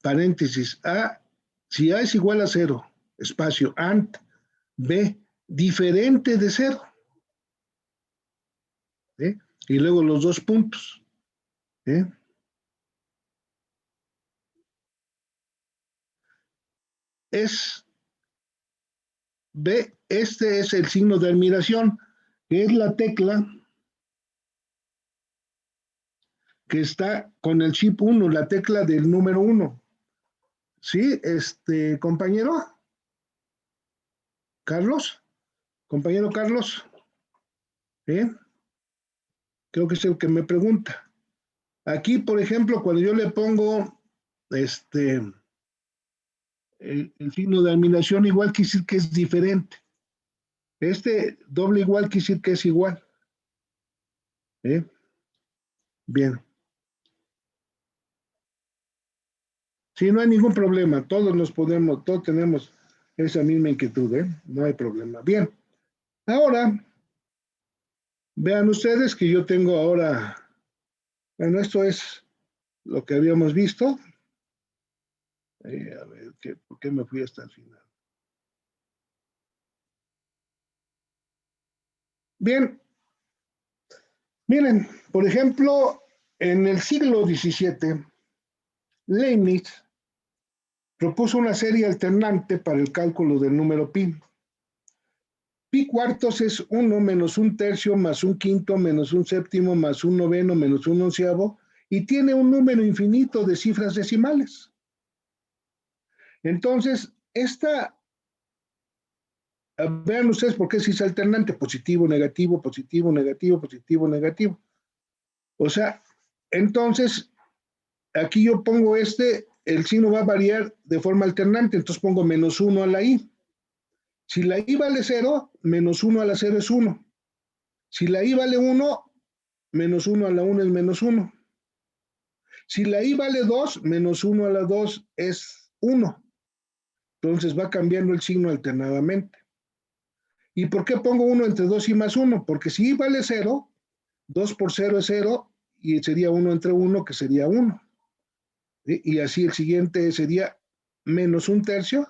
paréntesis, A, si A es igual a 0, espacio, AND, B, diferente de 0. Y luego los 2 puntos. Es B, este es el signo de admiración, que es la tecla que está con el chip 1, la tecla del número 1. ¿Sí, compañero? ¿Carlos? ¿Compañero Carlos? Creo que es el que me pregunta. Aquí, por ejemplo, cuando yo le pongo el signo de admiración, igual quiere decir que es diferente. Doble igual quiere decir que es igual. Bien. Sí, no hay ningún problema. Todos tenemos esa misma inquietud, No hay problema. Bien. Ahora, vean ustedes que yo tengo ahora, bueno, esto es lo que habíamos visto. A ver, ¿por qué me fui hasta el final? Bien. Miren, por ejemplo, en el siglo XVII, Leibniz propuso una serie alternante para el cálculo del número pi. Pi cuartos es 1 menos 1/3 más 1/5 menos 1/7 más 1/9 menos 1/11 y tiene un número infinito de cifras decimales. Entonces, vean ustedes por qué se dice alternante, positivo, negativo, positivo, negativo, positivo, negativo. O sea, entonces, aquí yo pongo el signo va a variar de forma alternante, entonces pongo -1 a la i. Si la i vale 0, -1 a la 0 es 1. Si la i vale 1, -1 a la 1 es -1. Si la i vale 2, -1 a la 2 es 1. Entonces va cambiando el signo alternadamente. ¿Y por qué pongo 1 entre 2 y más 1? Porque si i vale 0, 2 por 0 es 0, y sería 1 entre 1, que sería 1. Y así el siguiente sería -1/3.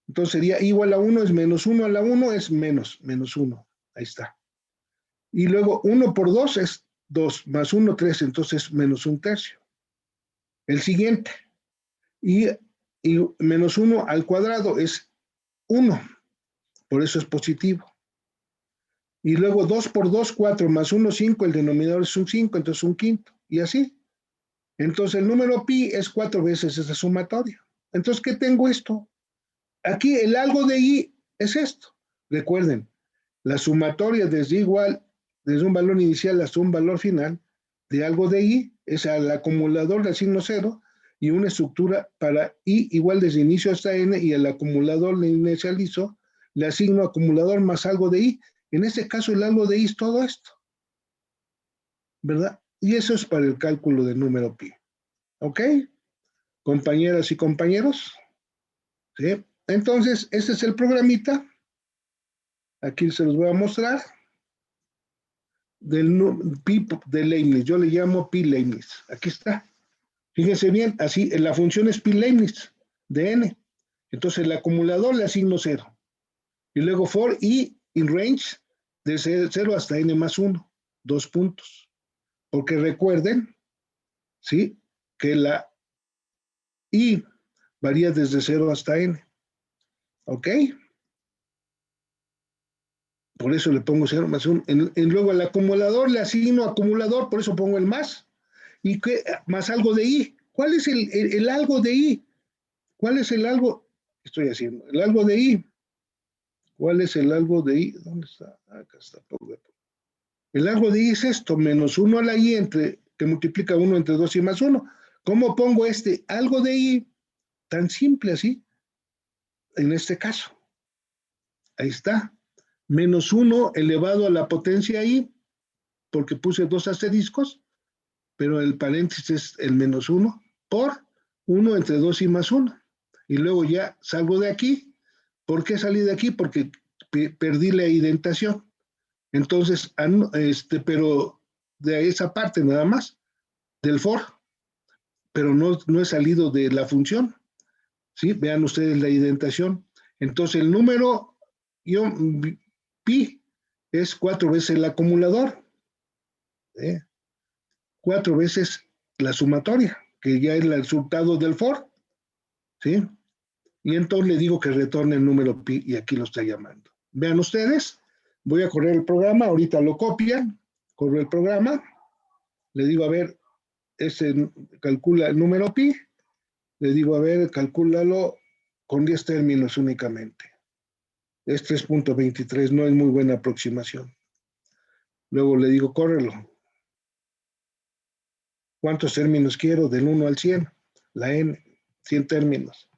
Entonces sería igual a 1 es -1 a la 1 es -1. Ahí está. Y luego 1 por 2 es 2, más 1, 3, entonces -1/3. El siguiente. Y -1 al cuadrado es 1. Por eso es positivo. Y luego 2 por 2, 4, más 1, 5, el denominador es un 5, entonces un quinto. Y así. Entonces el número pi es 4 veces esa sumatoria. Entonces, ¿qué tengo esto? Aquí el algo de i es esto. Recuerden, la sumatoria desde un valor inicial hasta un valor final de algo de i es al acumulador del signo 0 y una estructura para i igual desde inicio hasta n y al acumulador le inicializo, le asigno acumulador más algo de i. En este caso el algo de i es todo esto, ¿verdad? Y eso es para el cálculo del número pi. ¿Ok? Compañeras y compañeros. ¿Sí? Entonces, este es el programita. Aquí se los voy a mostrar. Del pi de Leibniz. Yo le llamo pi Leibniz. Aquí está. Fíjense bien, así, la función es pi Leibniz de n. Entonces, el acumulador le asigno 0. Y luego for i in range de 0 hasta n más 1. 2 puntos. Porque recuerden, ¿sí? Que la i varía desde 0 hasta n. ¿Ok? Por eso le pongo 0 más 1. Luego al acumulador le asigno acumulador, por eso pongo el más. ¿Y qué? Más algo de i. ¿Cuál es el algo de i? ¿Cuál es el algo? Estoy haciendo. El algo de i. ¿Cuál es el algo de i? ¿Dónde está? Acá está. El algo de i es esto, -1 a la i que multiplica 1 entre 2 y más 1. ¿Cómo pongo algo de i? Tan simple así. En este caso. Ahí está. -1 elevado a la potencia i, porque puse 2 asteriscos, pero el paréntesis es el -1 por 1 entre 2 y más 1. Y luego ya salgo de aquí. ¿Por qué salí de aquí? Porque perdí la indentación. Entonces, pero de esa parte nada más, del for, pero no he salido de la función. ¿Sí? Vean ustedes la indentación. Entonces, el número pi es 4 veces el acumulador, 4 veces la sumatoria, que ya es el resultado del for, ¿sí? Y entonces le digo que retorne el número pi y aquí lo está llamando. Vean ustedes, voy a correr el programa, ahorita lo copian, corro el programa, le digo, a ver, calcula el número pi, le digo, a ver, calcúlalo con 10 términos únicamente. Es 3.23, no es muy buena aproximación. Luego le digo, córrelo. ¿Cuántos términos quiero? Del 1 al 100. La n, 100 términos.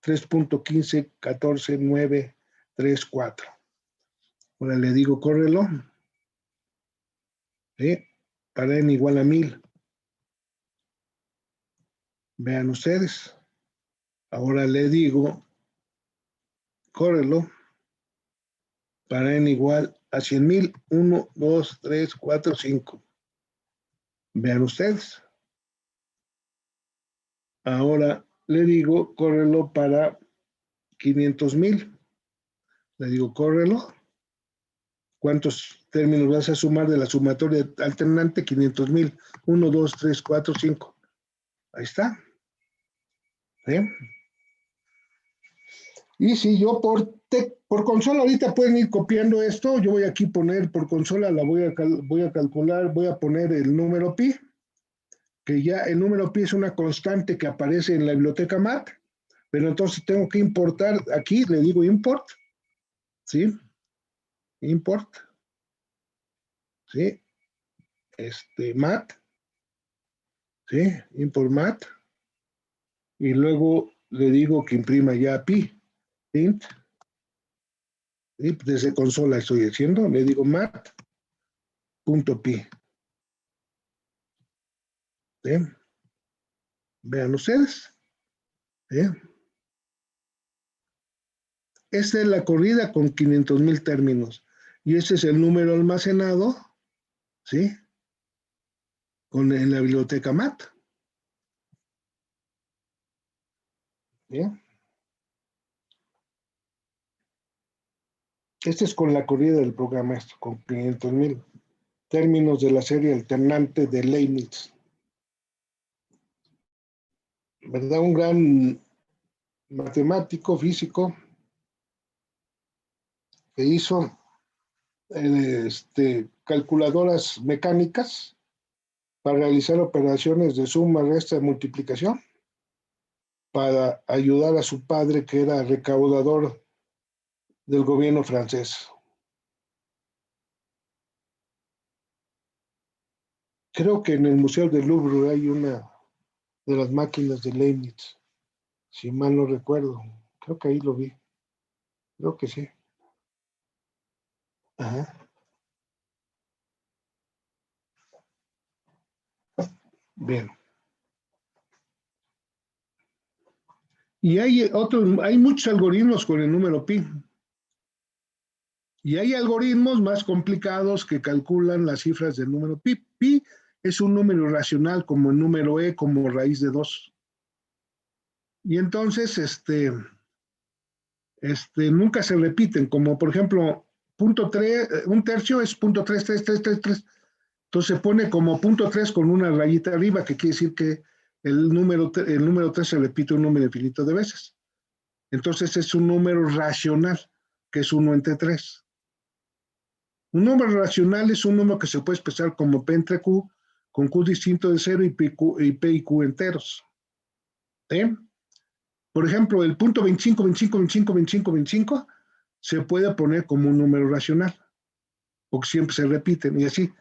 3.15, 14, 9, 3, 4. Ahora le digo, córrelo. Para n igual a 1000. Vean ustedes. Ahora le digo, córrelo. Para n igual a 100,000. 1, 2, 3, 4, 5. Vean ustedes. Ahora le digo, córrelo para 500,000. Le digo, córrelo. ¿Cuántos términos vas a sumar de la sumatoria alternante? 500,000. 1, 2, 3, 4, 5. Ahí está. Y si yo por consola ahorita pueden ir copiando esto, yo voy aquí a poner por consola, voy a calcular, voy a poner el número pi, que ya el número pi es una constante que aparece en la biblioteca MAT, pero entonces tengo que importar, aquí le digo import, ¿sí? Import, ¿sí? MAT, ¿sí? Import MAT, y luego le digo que imprima ya pi, int, ¿sí? Desde consola estoy haciendo, le digo mat.pi, ¿sí? Vean ustedes, ¿sí? Esta es la corrida con 500,000 términos. Y este es el número almacenado, ¿sí? En la biblioteca MAT. ¿Bien? Este es con la corrida del programa, esto, con 500,000 términos de la serie alternante de Leibniz. ¿Verdad? Un gran matemático, físico, que hizo calculadoras mecánicas para realizar operaciones de suma, resta y multiplicación, para ayudar a su padre, que era recaudador del gobierno francés. Creo que en el Museo del Louvre hay una de las máquinas de Leibniz, si mal no recuerdo. Creo que ahí lo vi. Creo que sí. Ajá. Bien. Y hay muchos algoritmos con el número pi. Y hay algoritmos más complicados que calculan las cifras del número pi. Pi es un número racional como el número e, como raíz de 2. Y entonces, nunca se repiten, como por ejemplo, un tercio es 0.33333. Entonces se pone como 0.3 con una rayita arriba, que quiere decir que el número 3 se repite un número infinito de veces. Entonces es un número racional, que es 1 entre 3. Un número racional es un número que se puede expresar como P entre Q, con Q distinto de 0 y P y Q enteros. Por ejemplo, el punto 25, 25, 25, 25, 25 se puede poner como un número racional, porque siempre se repiten. Y así,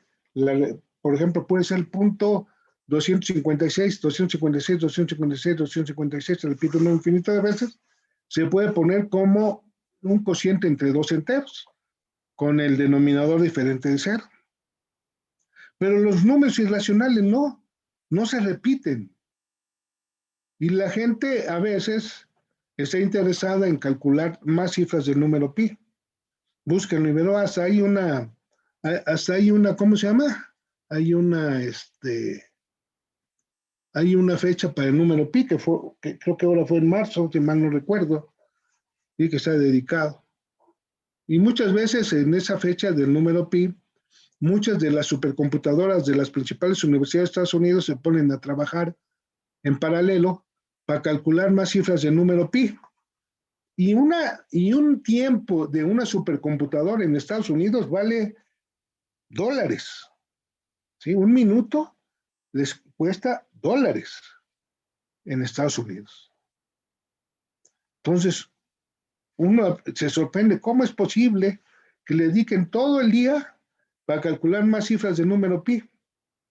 por ejemplo, puede ser el punto 256, 256, 256, 256, se repite un número infinito de veces, se puede poner como un cociente entre dos enteros, con el denominador diferente de 0. Pero los números irracionales no se repiten. Y la gente a veces está interesada en calcular más cifras del número pi. Búsquenlo y verán, hasta hay una, ¿cómo se llama? Hay una fecha para el número pi, que creo que ahora fue en marzo, si mal no recuerdo, y que está dedicado. Y muchas veces en esa fecha del número pi, muchas de las supercomputadoras de las principales universidades de Estados Unidos se ponen a trabajar en paralelo para calcular más cifras del número pi. Y un tiempo de una supercomputadora en Estados Unidos vale $. ¿Sí? Un minuto les cuesta $. En Estados Unidos. Entonces, uno se sorprende cómo es posible que le dediquen todo el día para calcular más cifras de número pi.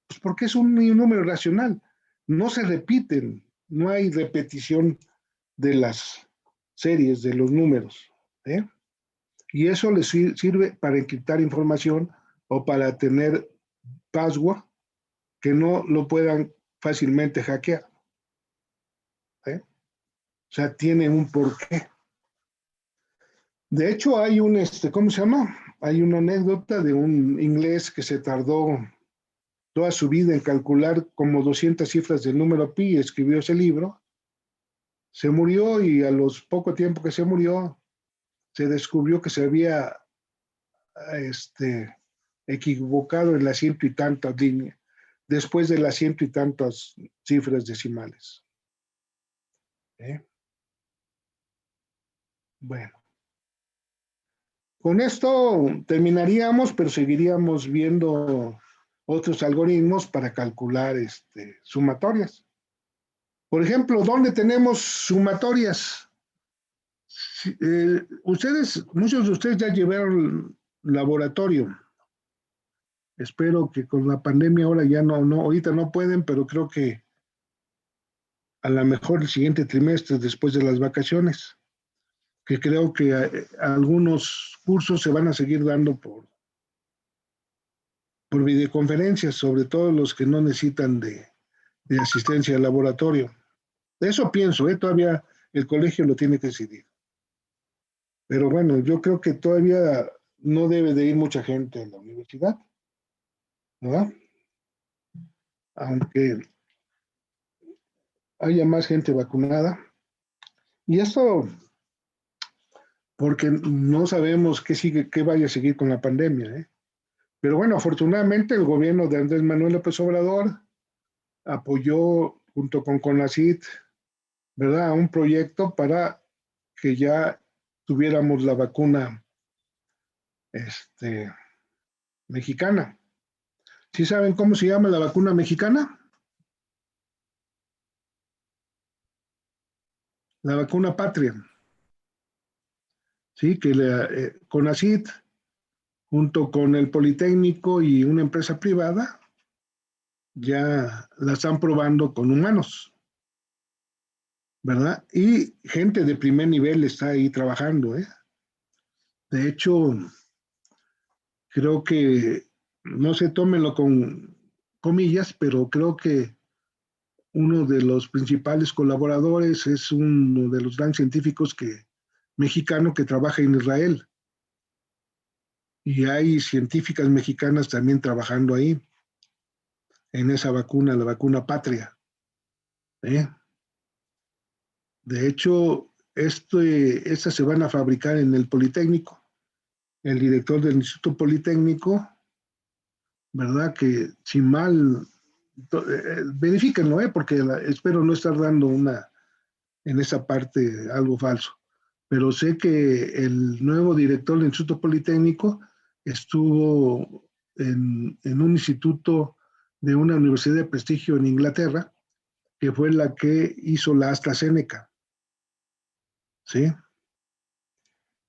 Pues porque es un número racional. No se repiten, no hay repetición de las series, de los números. ¿Eh? Y eso les sirve para encriptar información o para tener password que no lo puedan fácilmente hackear. ¿Eh? O sea, tiene un porqué. De hecho, hay ¿cómo se llama? Hay una anécdota de un inglés que se tardó toda su vida en calcular como 200 cifras del número pi, escribió ese libro, se murió y a los poco tiempo que se murió, se descubrió que se había equivocado en las 100 y tantas líneas, después de las 100 y tantas cifras decimales. Bueno. Con esto terminaríamos, pero seguiríamos viendo otros algoritmos para calcular sumatorias. Por ejemplo, ¿dónde tenemos sumatorias? Muchos de ustedes ya llevaron laboratorio. Espero que con la pandemia ahora ya no, ahorita no pueden, pero creo que a lo mejor el siguiente trimestre, después de las vacaciones, que creo que algunos cursos se van a seguir dando por videoconferencias, sobre todo los que no necesitan de asistencia al laboratorio. De eso pienso, todavía el colegio lo tiene que decidir. Pero bueno, yo creo que todavía no debe de ir mucha gente a la universidad, ¿verdad? Aunque haya más gente vacunada. Y esto porque no sabemos qué vaya a seguir con la pandemia, Pero bueno, afortunadamente el gobierno de Andrés Manuel López Obrador apoyó junto con CONACYT, ¿verdad?, un proyecto para que ya tuviéramos la vacuna mexicana. ¿Sí saben cómo se llama la vacuna mexicana? La vacuna Patria. Sí, que CONACYT, junto con el Politécnico y una empresa privada, ya la están probando con humanos, ¿verdad? Y gente de primer nivel está ahí trabajando, De hecho, creo que, no se tómenlo con comillas, pero creo que uno de los principales colaboradores es uno de los grandes científicos mexicano que trabaja en Israel. Y hay científicas mexicanas también trabajando ahí, en esa vacuna, la vacuna Patria. De hecho, estas se van a fabricar en el Politécnico. El director del Instituto Politécnico, ¿verdad? Que sin mal, verifíquenlo, porque espero no estar dando en esa parte algo falso. Pero sé que el nuevo director del Instituto Politécnico estuvo en un instituto de una universidad de prestigio en Inglaterra, que fue la que hizo la AstraZeneca. ¿Sí?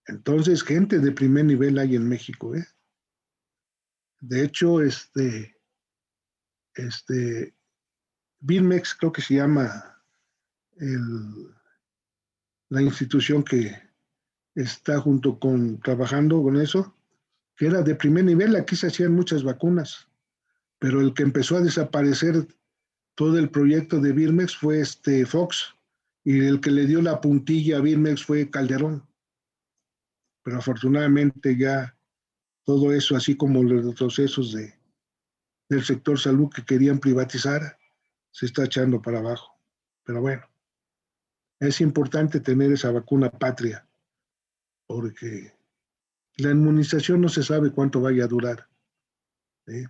Entonces, gente de primer nivel hay en México, De hecho, Birmex, creo que se llama la institución que está trabajando con eso, que era de primer nivel. Aquí se hacían muchas vacunas, pero el que empezó a desaparecer todo el proyecto de Birmex fue Fox, y el que le dio la puntilla a Birmex fue Calderón. Pero afortunadamente ya todo eso, así como los retrocesos del sector salud que querían privatizar, se está echando para abajo. Pero bueno, es importante tener esa vacuna Patria, porque La inmunización no se sabe cuánto vaya a durar. ¿Sí?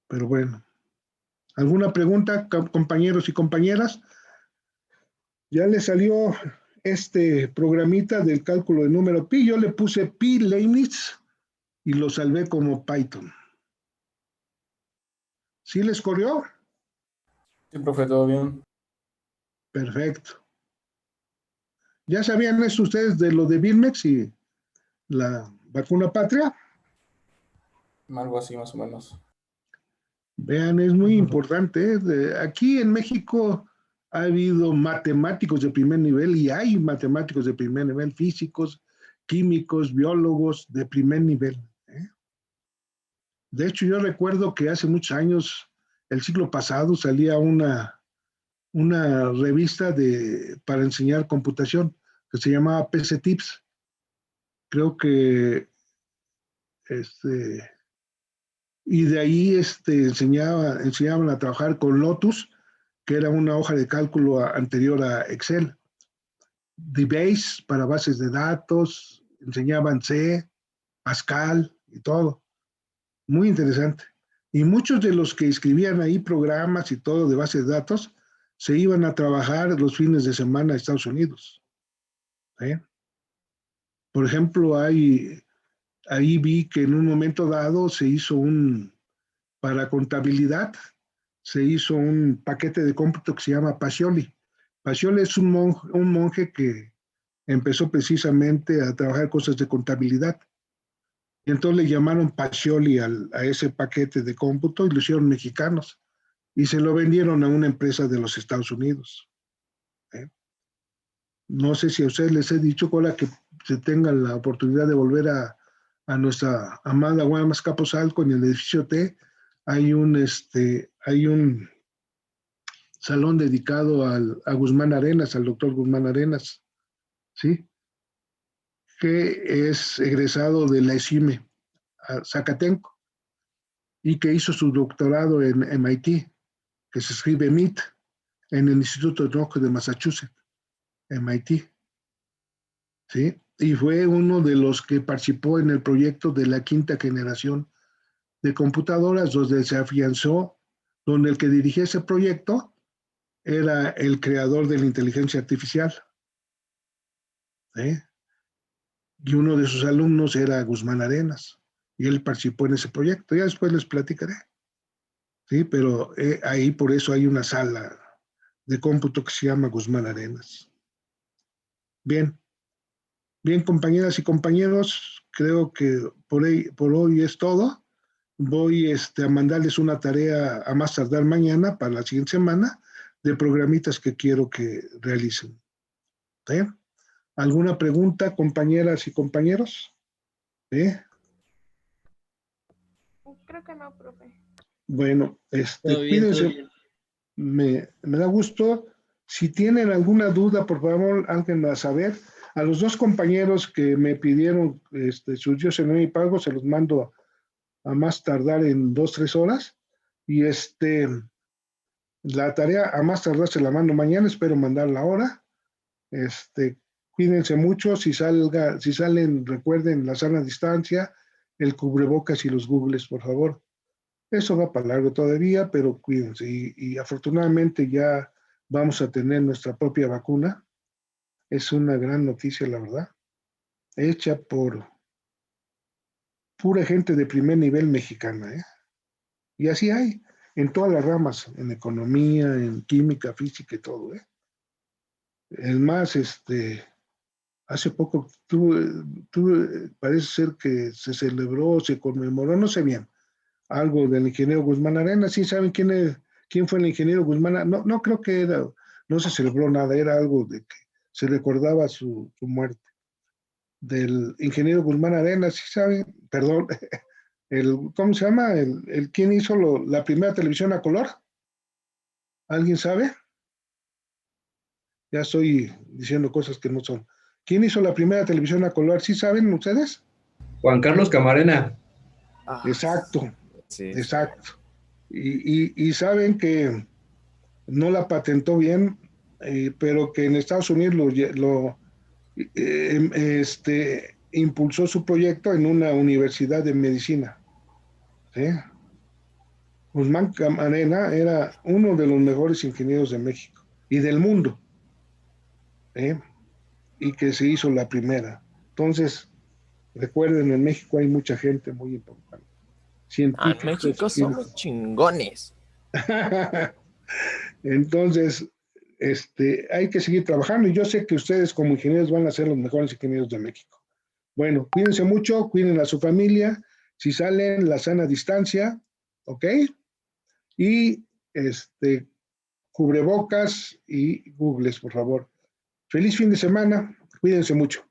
Pero bueno. ¿Alguna pregunta, compañeros y compañeras? Ya le salió este programita del cálculo de número pi. Yo le puse pi Leibniz y lo salvé como Python. ¿Sí les corrió? Sí, profe, todo bien. Perfecto. ¿Ya sabían esto ustedes de lo de Birmex y la vacuna patria? Algo así, más o menos. Vean, es muy importante. Aquí en México ha habido matemáticos de primer nivel y hay matemáticos de primer nivel, físicos, químicos, biólogos de primer nivel. De hecho, yo recuerdo que hace muchos años, el siglo pasado, salía una revista para enseñar computación que se llamaba PC Tips. Creo que y de ahí enseñaban a trabajar con Lotus, que era una hoja de cálculo anterior a Excel. DBase para bases de datos, enseñaban C, Pascal y todo. Muy interesante. Y muchos de los que escribían ahí programas y todo de bases de datos se iban a trabajar los fines de semana a Estados Unidos. Por ejemplo, ahí vi que en un momento dado para contabilidad, se hizo un paquete de cómputo que se llama Pacioli. Pacioli es un monje que empezó precisamente a trabajar cosas de contabilidad. Y entonces le llamaron Pacioli a ese paquete de cómputo y lo hicieron mexicanos. Y se lo vendieron a una empresa de los Estados Unidos. No sé si a ustedes les he dicho, con la que se tengan la oportunidad de volver a nuestra amada Guaymas Capozalco en el edificio T, hay un salón dedicado a Guzmán Arenas, al doctor Guzmán Arenas, ¿sí? Que es egresado de la ESIME, a Zacatenco, y que hizo su doctorado en MIT, que se escribe MIT, en el Instituto tecnológico de Massachusetts, MIT, ¿sí? Y fue uno de los que participó en el proyecto de la quinta generación de computadoras, donde se afianzó, donde el que dirigía ese proyecto era el creador de la inteligencia artificial. Y uno de sus alumnos era Guzmán Arenas, y él participó en ese proyecto. Ya después les platicaré. Sí, pero ahí por eso hay una sala de cómputo que se llama Guzmán Arenas. Bien, compañeras y compañeros, creo que por hoy es todo. Voy a mandarles una tarea a más tardar mañana para la siguiente semana de programitas que quiero que realicen. ¿Sí? ¿Alguna pregunta, compañeras y compañeros? ¿Sí? Creo que no, profe. Bueno, Todo bien, cuídense. todo bien. Me da gusto. Si tienen alguna duda, por favor, háganla saber. A los dos compañeros que me pidieron sus dios en mi pago, se los mando a más tardar en 2-3 horas. Y la tarea a más tardar se la mando mañana, espero mandarla ahora. Cuídense mucho, si salen, recuerden la sana distancia, el cubrebocas y los googles, por favor. Eso va para largo todavía, pero cuídense. Y afortunadamente ya vamos a tener nuestra propia vacuna. Es una gran noticia, la verdad. Hecha por pura gente de primer nivel mexicana. Y así hay, en todas las ramas, en economía, en química, física y todo. Es más, hace poco parece ser que se celebró, se conmemoró, no sé bien, algo del ingeniero Guzmán Arenas. ¿Sí saben quién fue el ingeniero Guzmán Arenas? No creo que no se celebró nada, era algo de que se recordaba su muerte. Del ingeniero Guzmán Arenas, ¿sí saben? Perdón, ¿cómo se llama? ¿Quién hizo la primera televisión a color? ¿Alguien sabe? Ya estoy diciendo cosas que no son. ¿Quién hizo la primera televisión a color? ¿Sí saben ustedes? Juan Carlos Camarena. Exacto, Sí. exacto. Y saben que no la patentó bien, pero que en Estados Unidos impulsó su proyecto en una universidad de medicina. ¿Sí? Guzmán Camarena era uno de los mejores ingenieros de México y del mundo. ¿Sí? Y que se hizo la primera. Entonces, recuerden, en México hay mucha gente muy importante. En México somos chingones. Entonces, hay que seguir trabajando y yo sé que ustedes como ingenieros van a ser los mejores ingenieros de México. Bueno, cuídense mucho, cuiden a su familia, si salen, la sana distancia, ¿ok? Y cubrebocas y googles, por favor. Feliz fin de semana, cuídense mucho.